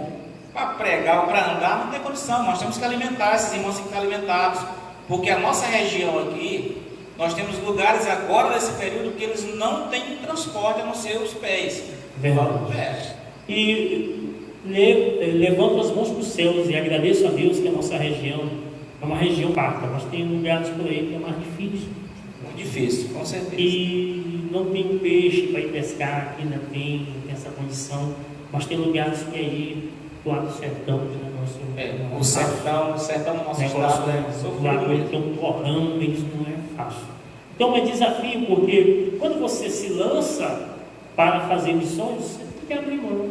para pregar ou para andar, não tem condição. Nós temos que alimentar, esses irmãos têm que estar alimentados, porque a nossa região aqui, nós temos lugares agora nesse período que eles não têm transporte a não ser os pés. Verdade. E levanto as mãos para os céus e agradeço a Deus que a nossa região é uma região farta, mas tem lugares por aí que é mais difícil. Muito difícil, com certeza. E não tem peixe para ir pescar, aqui ainda tem essa condição, mas tem lugares que aí, do lado do sertão, né, o sertão do nosso estado é sofrido. Tem um torrão, isso não é fácil. Então é desafio, porque quando você se lança para fazer missões, você tem que abrir mão,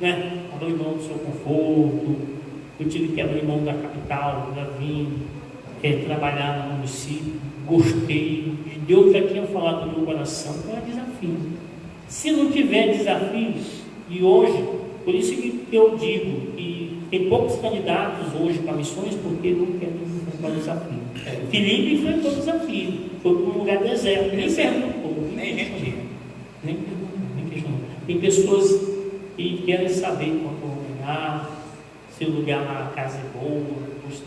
né? Abrir mão do seu conforto. Eu tive que abrir mão da capital, da vim, trabalhar no município, gostei, Deus já tinha falado no meu coração, então é desafio. Se não tiver desafio, e hoje, por isso que eu digo que tem poucos candidatos hoje para missões, porque não querem enfrentar o desafio. Filipe enfrentou o desafio, foi para um lugar deserto, nem perguntou, nem questionou. Tem pessoas que querem saber quanto vão ganhar, se o lugar na casa é bom, isso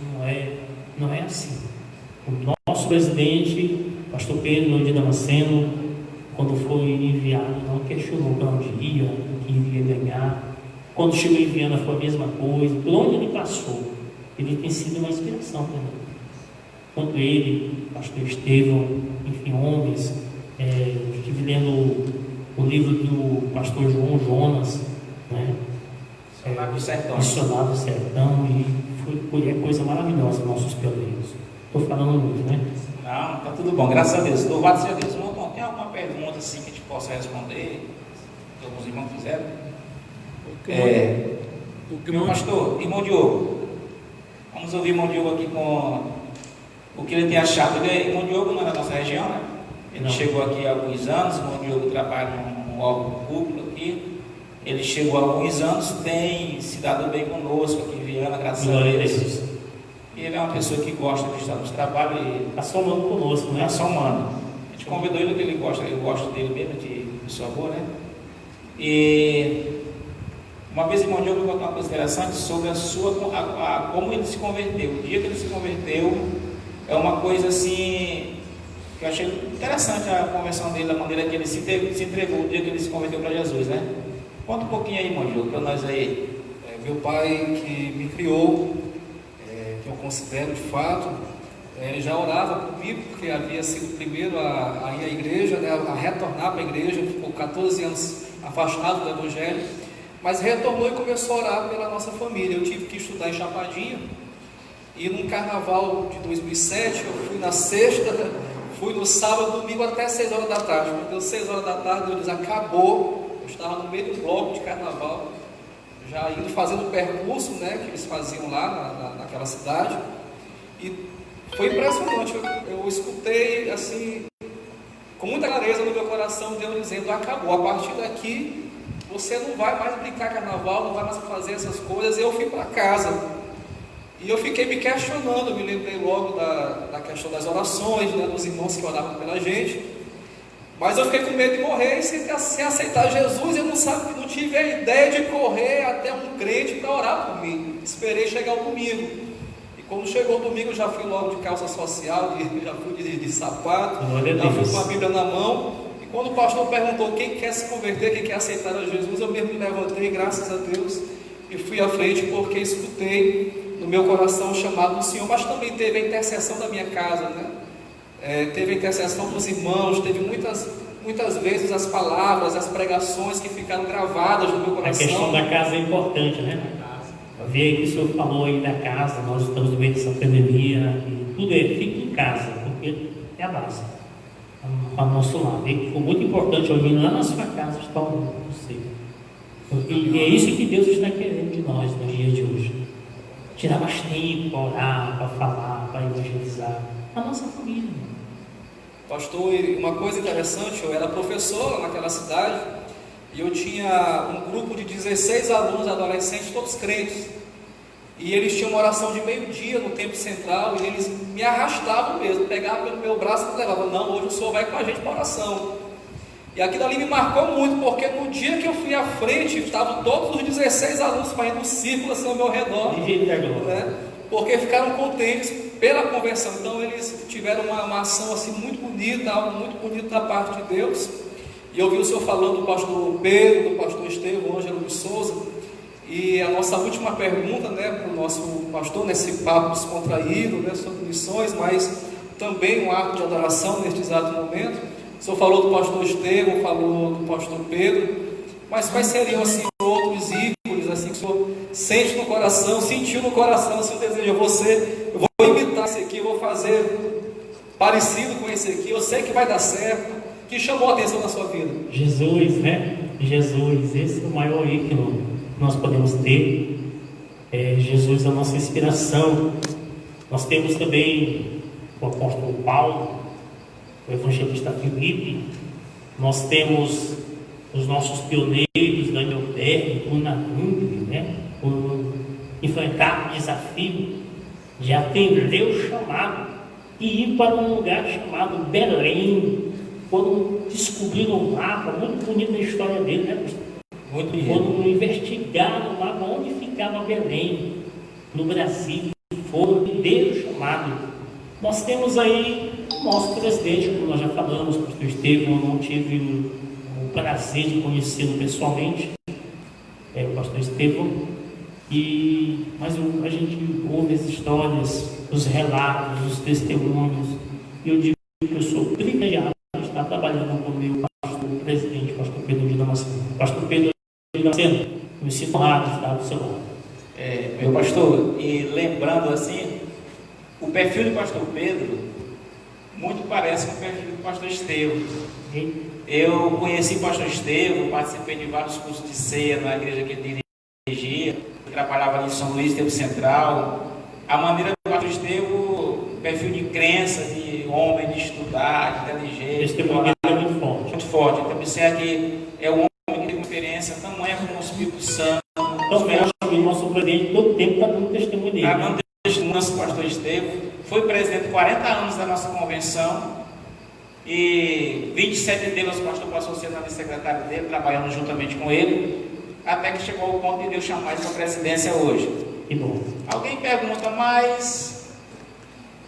não é assim. O nosso presidente, pastor Pedro de Damasceno, quando foi enviado, não questionou para onde ia, o que iria ganhar. Quando chegou em Viana foi a mesma coisa. Por onde ele passou, ele tem sido uma inspiração para mim. Quanto ele, pastor Estevão, enfim, homens, estive lendo o livro do pastor João Jonas, né? Missionário do Sertão, e foi coisa maravilhosa, nossos pioneiros. Estou falando muito, né? Não, está tudo bom, graças a Deus. Louvado seja Deus. Irmão, tem alguma pergunta assim que a gente possa responder? Que alguns irmãos fizeram? Meu pastor, irmão Diogo, vamos ouvir irmão Diogo aqui com o que ele tem achado. Irmão Diogo não é da nossa região, né? Ele chegou aqui há alguns anos. Irmão Diogo trabalha num órgão público aqui. Ele chegou há alguns anos, tem se dado bem conosco aqui em Viana, graças a Deus. E ele é uma pessoa que gosta de estar nos trabalhos e está somando conosco, né? Está somando. A gente convidou ele porque ele gosta dele mesmo, de pessoa boa, né? E uma vez o irmão Diogo contou uma coisa interessante sobre como ele se converteu. O dia que ele se converteu é uma coisa assim que eu achei interessante a conversão dele, a maneira que ele se entregou o dia que ele se converteu para Jesus, né? Conta um pouquinho aí, irmão Diogo, para nós aí. Meu pai que me criou, que eu considero de fato, ele já orava comigo, porque havia sido o primeiro a ir à igreja, né, a retornar para a igreja, ficou 14 anos afastado do evangelho, mas retornou e começou a orar pela nossa família. Eu tive que estudar em Chapadinha, e no carnaval de 2007, eu fui na sexta, fui no sábado, domingo até 6 horas da tarde. Quando deu 6 horas da tarde, Deus acabou. Eu estava no meio do bloco de carnaval, já indo fazendo o percurso, né, que eles faziam lá naquela cidade, e foi impressionante. Eu escutei assim, com muita clareza no meu coração, Deus dizendo: acabou, a partir daqui você não vai mais brincar carnaval, não vai mais fazer essas coisas. E eu fui para casa, e eu fiquei me questionando. Me lembrei logo da questão das orações, né, dos irmãos que oravam pela gente. Mas eu fiquei com medo de morrer sem aceitar Jesus. Eu não tive a ideia de correr até um crente para orar por mim. Esperei chegar o domingo. E quando chegou o domingo, eu já fui logo de calça social, já fui de sapato, já fui com a Bíblia na mão. E quando o pastor perguntou quem quer se converter, quem quer aceitar a Jesus, eu mesmo me levantei, graças a Deus, e fui à frente, porque escutei no meu coração o chamado do Senhor. Mas também teve a intercessão da minha casa, né? Teve a intercessão dos irmãos, teve muitas vezes as palavras, as pregações que ficaram gravadas no meu coração. A questão da casa é importante, né? Ver aí que o senhor falou aí da casa, nós estamos no meio dessa pandemia, e tudo fique em casa, porque é a base. ao nosso lado. E foi muito importante ouvir lá na sua casa está orando por você. E é isso que Deus está querendo de nós no dia de hoje. Tirar mais tempo para orar, para falar, para evangelizar a nossa família. Pastor, uma coisa interessante, eu era professor naquela cidade e eu tinha um grupo de 16 alunos adolescentes, todos crentes. E eles tinham uma oração de meio-dia no tempo central e eles me arrastavam mesmo, pegavam pelo meu braço e me levavam. Não, hoje o senhor vai com a gente para a oração. E aquilo ali me marcou muito, porque no dia que eu fui à frente, estavam todos os 16 alunos fazendo um círculo assim ao meu redor, né? Porque ficaram contentes pela conversão. Então eles tiveram uma ação assim muito bonita, algo muito bonito da parte de Deus. E eu vi o senhor falando do pastor Pedro, do pastor Estevão, Ângelo de Souza. E a nossa última pergunta, né, para o nosso pastor, nesse papo descontraído, né, sobre missões, mas também um ato de adoração neste exato momento. O senhor falou do pastor Estevão, falou do pastor Pedro, mas quais seriam assim outros ícones assim, que o senhor sente no coração, sentiu no coração, assim, o desejo, eu vou imitar esse aqui, eu vou fazer parecido com esse aqui, eu sei que vai dar certo, que chamou a atenção na sua vida? Jesus, né? Jesus, esse é o maior ícone que nós podemos ter. Jesus é a nossa inspiração. Nós temos também o apóstolo Paulo, o evangelista Filipe, nós temos os nossos pioneiros, Daniel Berg, Unanumbi, né? Por enfrentar o desafio de atender o chamado e ir para um lugar chamado Belém. Quando descobriram o mapa, muito bonita a história dele, né, pastor? Muito bonito. Quando investigaram o mapa onde ficava Belém, no Brasil, foram entender o chamado. Nós temos aí o nosso presidente, como nós já falamos, o pastor Estevão. Eu não tive o prazer de conhecê-lo pessoalmente, o pastor Estevão, mas a gente ouve as histórias, os relatos, os testemunhos, e eu digo que eu sou privilegiado de estar trabalhando com o meu pastor presidente, pastor Pedro de Damasceno. Pastor Pedro de Damasceno, eu me sinto honrado de estar do seu lado. Meu pastor, e lembrando assim, o perfil do pastor Pedro muito parece com o perfil do pastor Estevão. Eu conheci o pastor Estevão, participei de vários cursos de ceia na igreja que ele dirigia, trabalhava ali em São Luís, tempo central. A maneira do pastor Estevão, perfil de crença, de homem, de estudar, de inteligente. Esse testemunho é muito forte. Muito forte. Então, você é que é um homem que tem uma experiência tamanha como o Espírito Santo. Então, o nosso presidente todo tempo está dando testemunho dele. Está dando testemunho, nosso pastor Estevão. Foi presidente 40 anos da nossa convenção. E 27 deles o pastor passou a ser secretário dele, trabalhando juntamente com ele, até que chegou ao ponto de Deus chamar ele para a presidência hoje. Que bom. Alguém pergunta, mas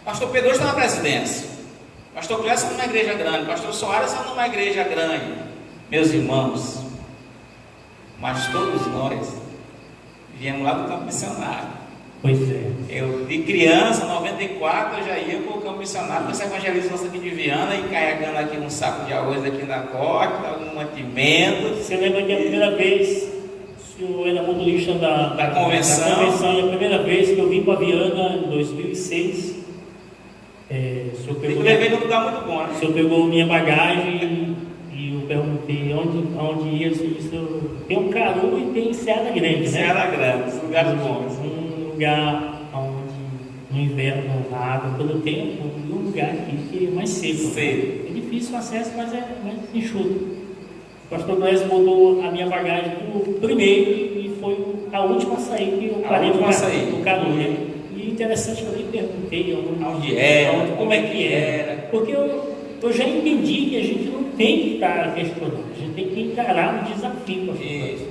pastor Pedro está na presidência, pastor Clécio está numa igreja grande, pastor Soares está numa igreja grande. Meus irmãos, mas todos nós viemos lá do campo missionário. Pois é. Eu, de criança, 94, eu já ia para o campo missionário, nós evangelizamos aqui de Viana e carregando aqui um saco de arroz aqui na costa, algum mantimento. Você lembra que a primeira vez, o senhor era motorista da convenção, e a primeira vez que eu vim para Viana, em 2006, o senhor pegou, levei num lugar muito bom, né? O senhor pegou minha bagagem e eu perguntei onde ia. O senhor disse, tem um Caru e tem Serra Grande, né? Serra Grande, lugares bons. Um lugar onde no inverno a água todo o tempo, e um lugar aqui que é mais seco. É difícil o acesso, mas é mais enxuto. O pastor Clécio botou a minha bagagem no primeiro e foi a última a sair, que eu parei no Caru. E interessante que eu nem perguntei onde era, como é que era. Porque eu já entendi que a gente não tem que estar questionando, a gente tem que encarar o desafio.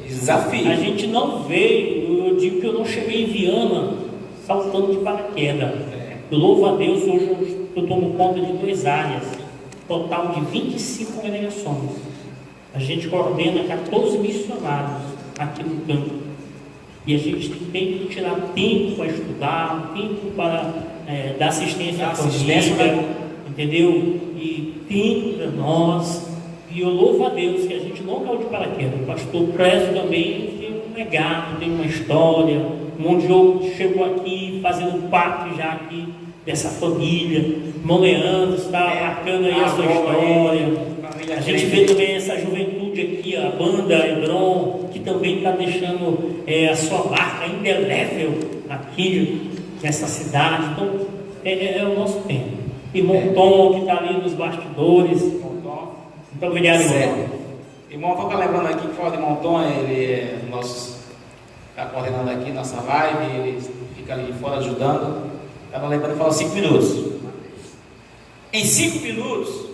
Desafio. A gente não veio, eu digo que eu não cheguei em Viana saltando de paraquedas. Eu louvo a Deus, hoje eu tomo conta de 2 áreas, total de 25 congregações. A gente coordena 14 missionários aqui no campo. E a gente tem que tirar tempo para estudar, tempo para dar assistência à família, entendeu? E tempo para nós. E eu louvo a Deus que a gente não caiu de paraquedas. O pastor Clécio também tem um legado, tem uma história. Um monte de outro chegou aqui fazendo parte já aqui dessa família. Irmão Leandro está marcando aí a sua história. A gente vê também essa juventude aqui, a banda Hebron, que também está deixando a sua marca indelével aqui nessa cidade. Então, é o nosso tempo. Irmão Tom, que está ali nos bastidores. Muito obrigado, irmão. Irmão Tom está lembrando aqui que fala de irmão Tom, ele está coordenando aqui nossa live, ele fica ali fora ajudando. Estava lembrando e fala 5 minutos. Em 5 minutos,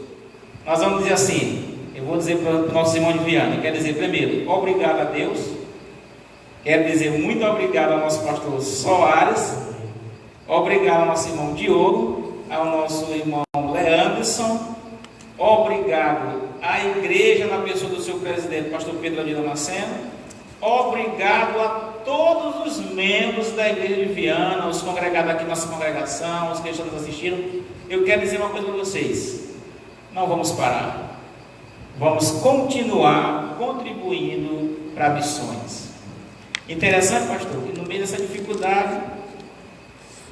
nós vamos dizer assim, eu vou dizer para o nosso irmão de Viana, quero dizer primeiro, obrigado a Deus, quero dizer muito obrigado ao nosso pastor Soares, obrigado ao nosso irmão Diogo, ao nosso irmão Leanderson, obrigado à igreja na pessoa do seu presidente, pastor Pedro Adila Damasceno, obrigado a todos os membros da igreja de Viana, os congregados aqui na nossa congregação, os que estão nos assistindo. Eu quero dizer uma coisa para vocês, não vamos parar, vamos continuar contribuindo para missões. Interessante, pastor, que no meio dessa dificuldade,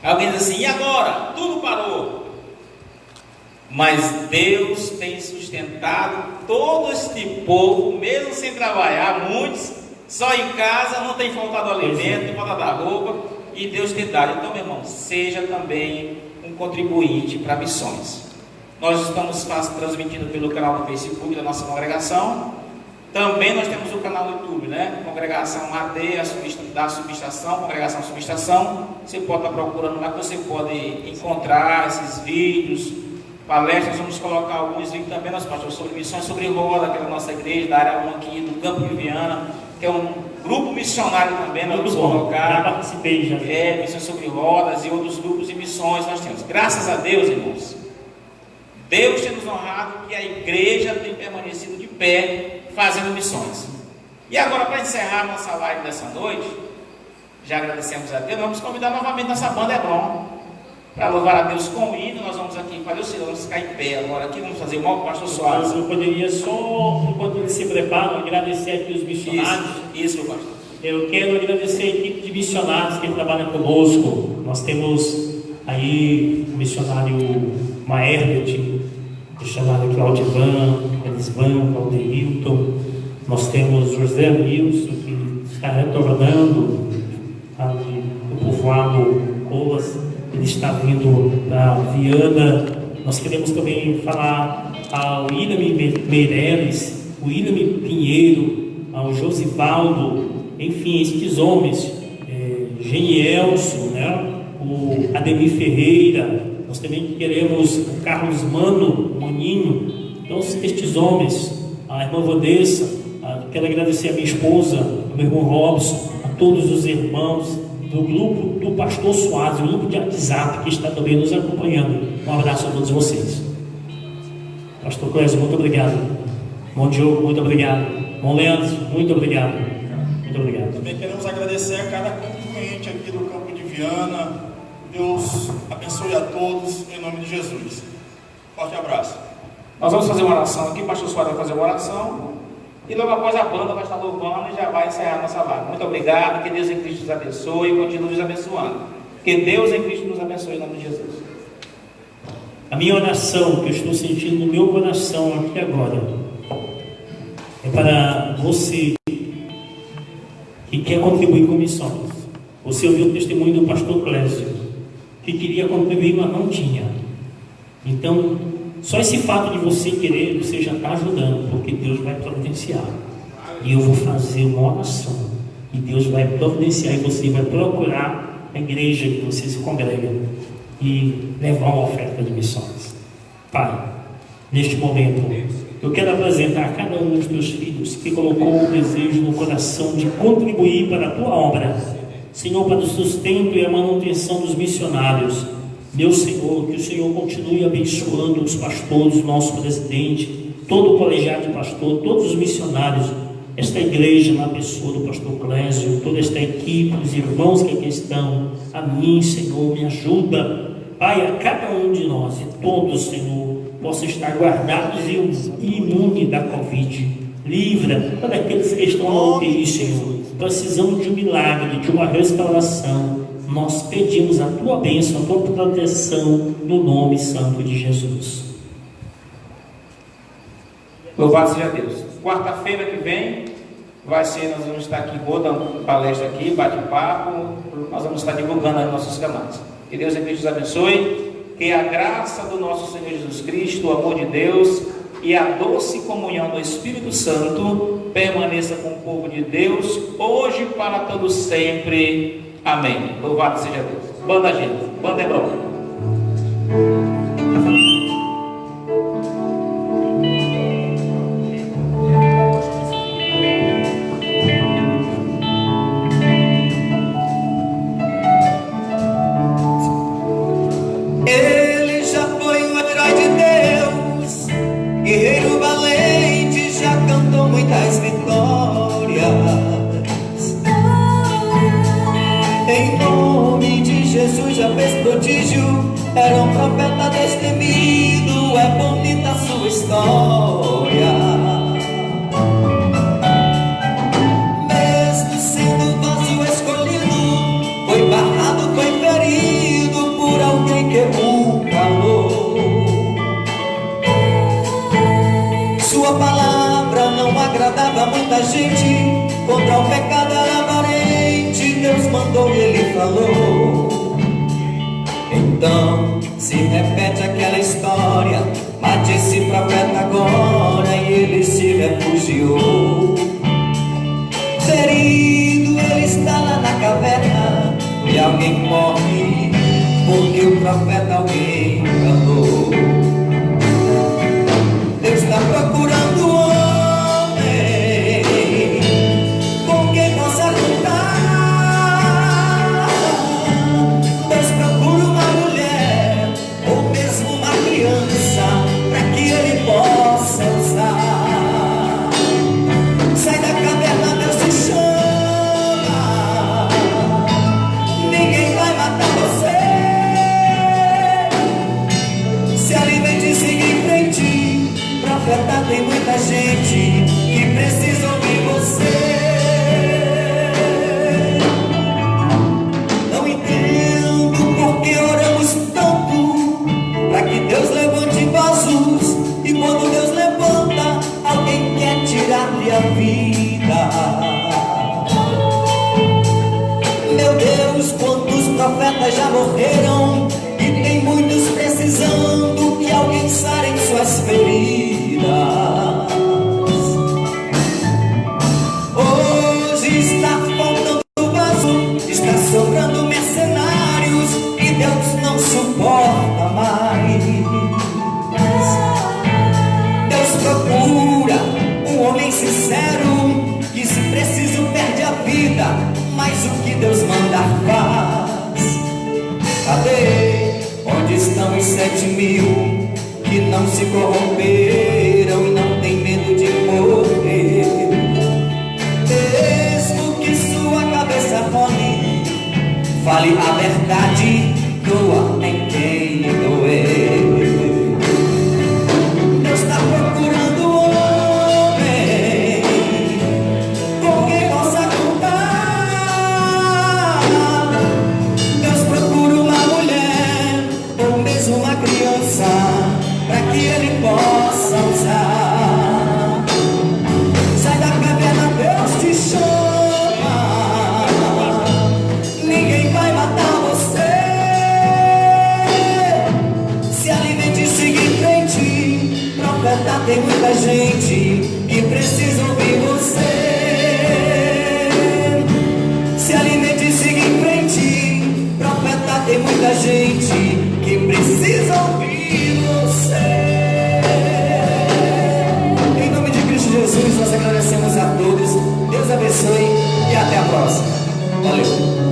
alguém diz assim, e agora? Tudo parou. Mas Deus tem sustentado todo este povo, mesmo sem trabalhar, muitos, só em casa, não tem faltado alimento, não tem faltado roupa, e Deus tem dado. Então, meu irmão, seja também um contribuinte para missões. Nós estamos transmitindo pelo canal do Facebook da nossa congregação. Também nós temos o canal do YouTube, né? Congregação AD, da Subestação, Congregação Subestação. Você pode estar procurando lá, que você pode encontrar esses vídeos, palestras. Vamos colocar alguns vídeos também, nosso pastor, sobre missões sobre roda, que é da nossa igreja, da área 1 aqui do Campo de Viana, que é um grupo missionário também. Nós vamos colocar. Já participei já. Missões sobre rodas e outros grupos de missões nós temos. Graças a Deus, irmãos, Deus tem nos honrado que a igreja tem permanecido de pé, fazendo missões. E agora, para encerrar nossa live dessa noite, já agradecemos a Deus, vamos convidar novamente nossa banda Hebron para louvar a Deus com o hino. Nós vamos aqui fazer o sinal, vamos ficar em pé agora aqui, vamos fazer o pastor Soares. Eu poderia só, enquanto eles se preparam, agradecer aqui os missionários. Isso, pastor. Eu quero agradecer a equipe de missionários que trabalham conosco. Nós temos aí o missionário Maherbert, o missionário Claudivan, Elisvan, Clauderilton. Nós temos José Milson, que está retornando do povoado Colas. Ele está vindo para Viana. Nós queremos também falar ao William Meireles, o William Pinheiro, ao Josivaldo, enfim, estes homens, Genielson, né? O Ademir Ferreira. Nós também queremos o Carlos Maninho. Então, estes homens, a irmã Vanessa, quero agradecer a minha esposa, o meu irmão Robson, a todos os irmãos do grupo do pastor Soares, o grupo de WhatsApp que está também nos acompanhando. Um abraço a todos vocês. Pastor Clésio, muito obrigado. Irmão Diogo, muito obrigado. Irmão Leandro, muito obrigado. Muito obrigado. Também queremos agradecer a cada contribuinte aqui do Campo de Viana. Deus abençoe a todos, em nome de Jesus. Forte abraço. Nós vamos fazer uma oração aqui, o pastor Soares vai fazer uma oração, e logo após a banda vai estar louvando e já vai encerrar nossa live. Muito obrigado, que Deus em Cristo nos abençoe e continue nos abençoando. Que Deus em Cristo nos abençoe em nome de Jesus. A minha oração, que eu estou sentindo no meu coração aqui agora, é para você que quer contribuir com missões. Você ouviu o testemunho do pastor Clésio, que queria contribuir, mas não tinha. Então, só esse fato de você querer, você já está ajudando, porque Deus vai providenciar. E eu vou fazer uma oração, e Deus vai providenciar, e você vai procurar a igreja que você se congrega e levar uma oferta de missões. Pai, neste momento, eu quero apresentar a cada um dos teus filhos que colocou o desejo no coração de contribuir para a tua obra, Senhor, para o sustento e a manutenção dos missionários. Meu Senhor, que o Senhor continue abençoando os pastores, nosso presidente, todo o colegiado de pastor, todos os missionários, esta igreja na pessoa do pastor Clésio, toda esta equipe, os irmãos que aqui estão. A mim, Senhor, me ajuda, Pai, a cada um de nós, e todos, Senhor, possam estar guardados e imunes da Covid. Livra para aqueles que estão na UTI, Senhor, precisando de um milagre, de uma restauração. nós pedimos a tua bênção, a tua proteção, no nome santo de Jesus. Louvado seja Deus. Quarta-feira que vem nós vamos estar aqui, vou dar uma palestra aqui, bate-papo, nós vamos estar divulgando nos nossos canais. Que Deus em Cristo os abençoe, que a graça do nosso Senhor Jesus Cristo, o amor de Deus e a doce comunhão do Espírito Santo permaneça com o povo de Deus, hoje e para todos sempre. Amém. Louvado seja Deus. Banda gente, banda é bom. Ele já foi um herói de Deus, guerreiro valente, já cantou muitas vitórias. Em nome de Jesus já fez prodígio, era um profeta destemido, é bonita a sua história. Mesmo sendo vaso escolhido, foi barrado, foi ferido por alguém que o calou. Sua palavra não agradava a muita gente, contra o pecado era aparente, Deus mandou e ele falou. Então se repete aquela história, mate esse profeta agora, e ele se refugiou. Ferido ele está lá na caverna, e alguém morre porque o profeta alguém enganou. Deus está procurando um homem com quem possa contar. Deus procura uma mulher ou mesmo uma criança para que ele possa usar. Sai da caverna, Deus te chama. Ninguém vai matar você. Se alimente e siga em frente. Profeta, tem muita gente que precisa ouvir você. Não entendo por que oramos tanto para que Deus levante vasos, e quando Deus levanta, alguém quer tirar-lhe a vida. Meu Deus, quantos profetas já morreram, e tem muitos precisando que alguém sare em suas feridas. Hoje está faltando vaso, está sobrando mercenários, e Deus não suporta mais. Deus procura um homem sincero, que se preciso perde a vida, mas o que Deus mandar faz. Cadê? Onde estão os 7.000 que não se corromperam e não tem medo de morrer? Mesmo que sua cabeça role, fale a verdade, doa em quem doer. Deus está procurando um homem com quem possa contar. Deus procura uma mulher ou mesmo uma criança para que ele possa usar. Sai da caverna, Deus te chama. Ninguém vai matar você. Se alimente e siga em frente. Profeta, tem muita gente que precisa ouvir você. Se alimente e siga em frente. Profeta, tem muita gente que precisa ouvir você. Em nome de Cristo Jesus, nós agradecemos a todos. Deus abençoe e até a próxima. Valeu.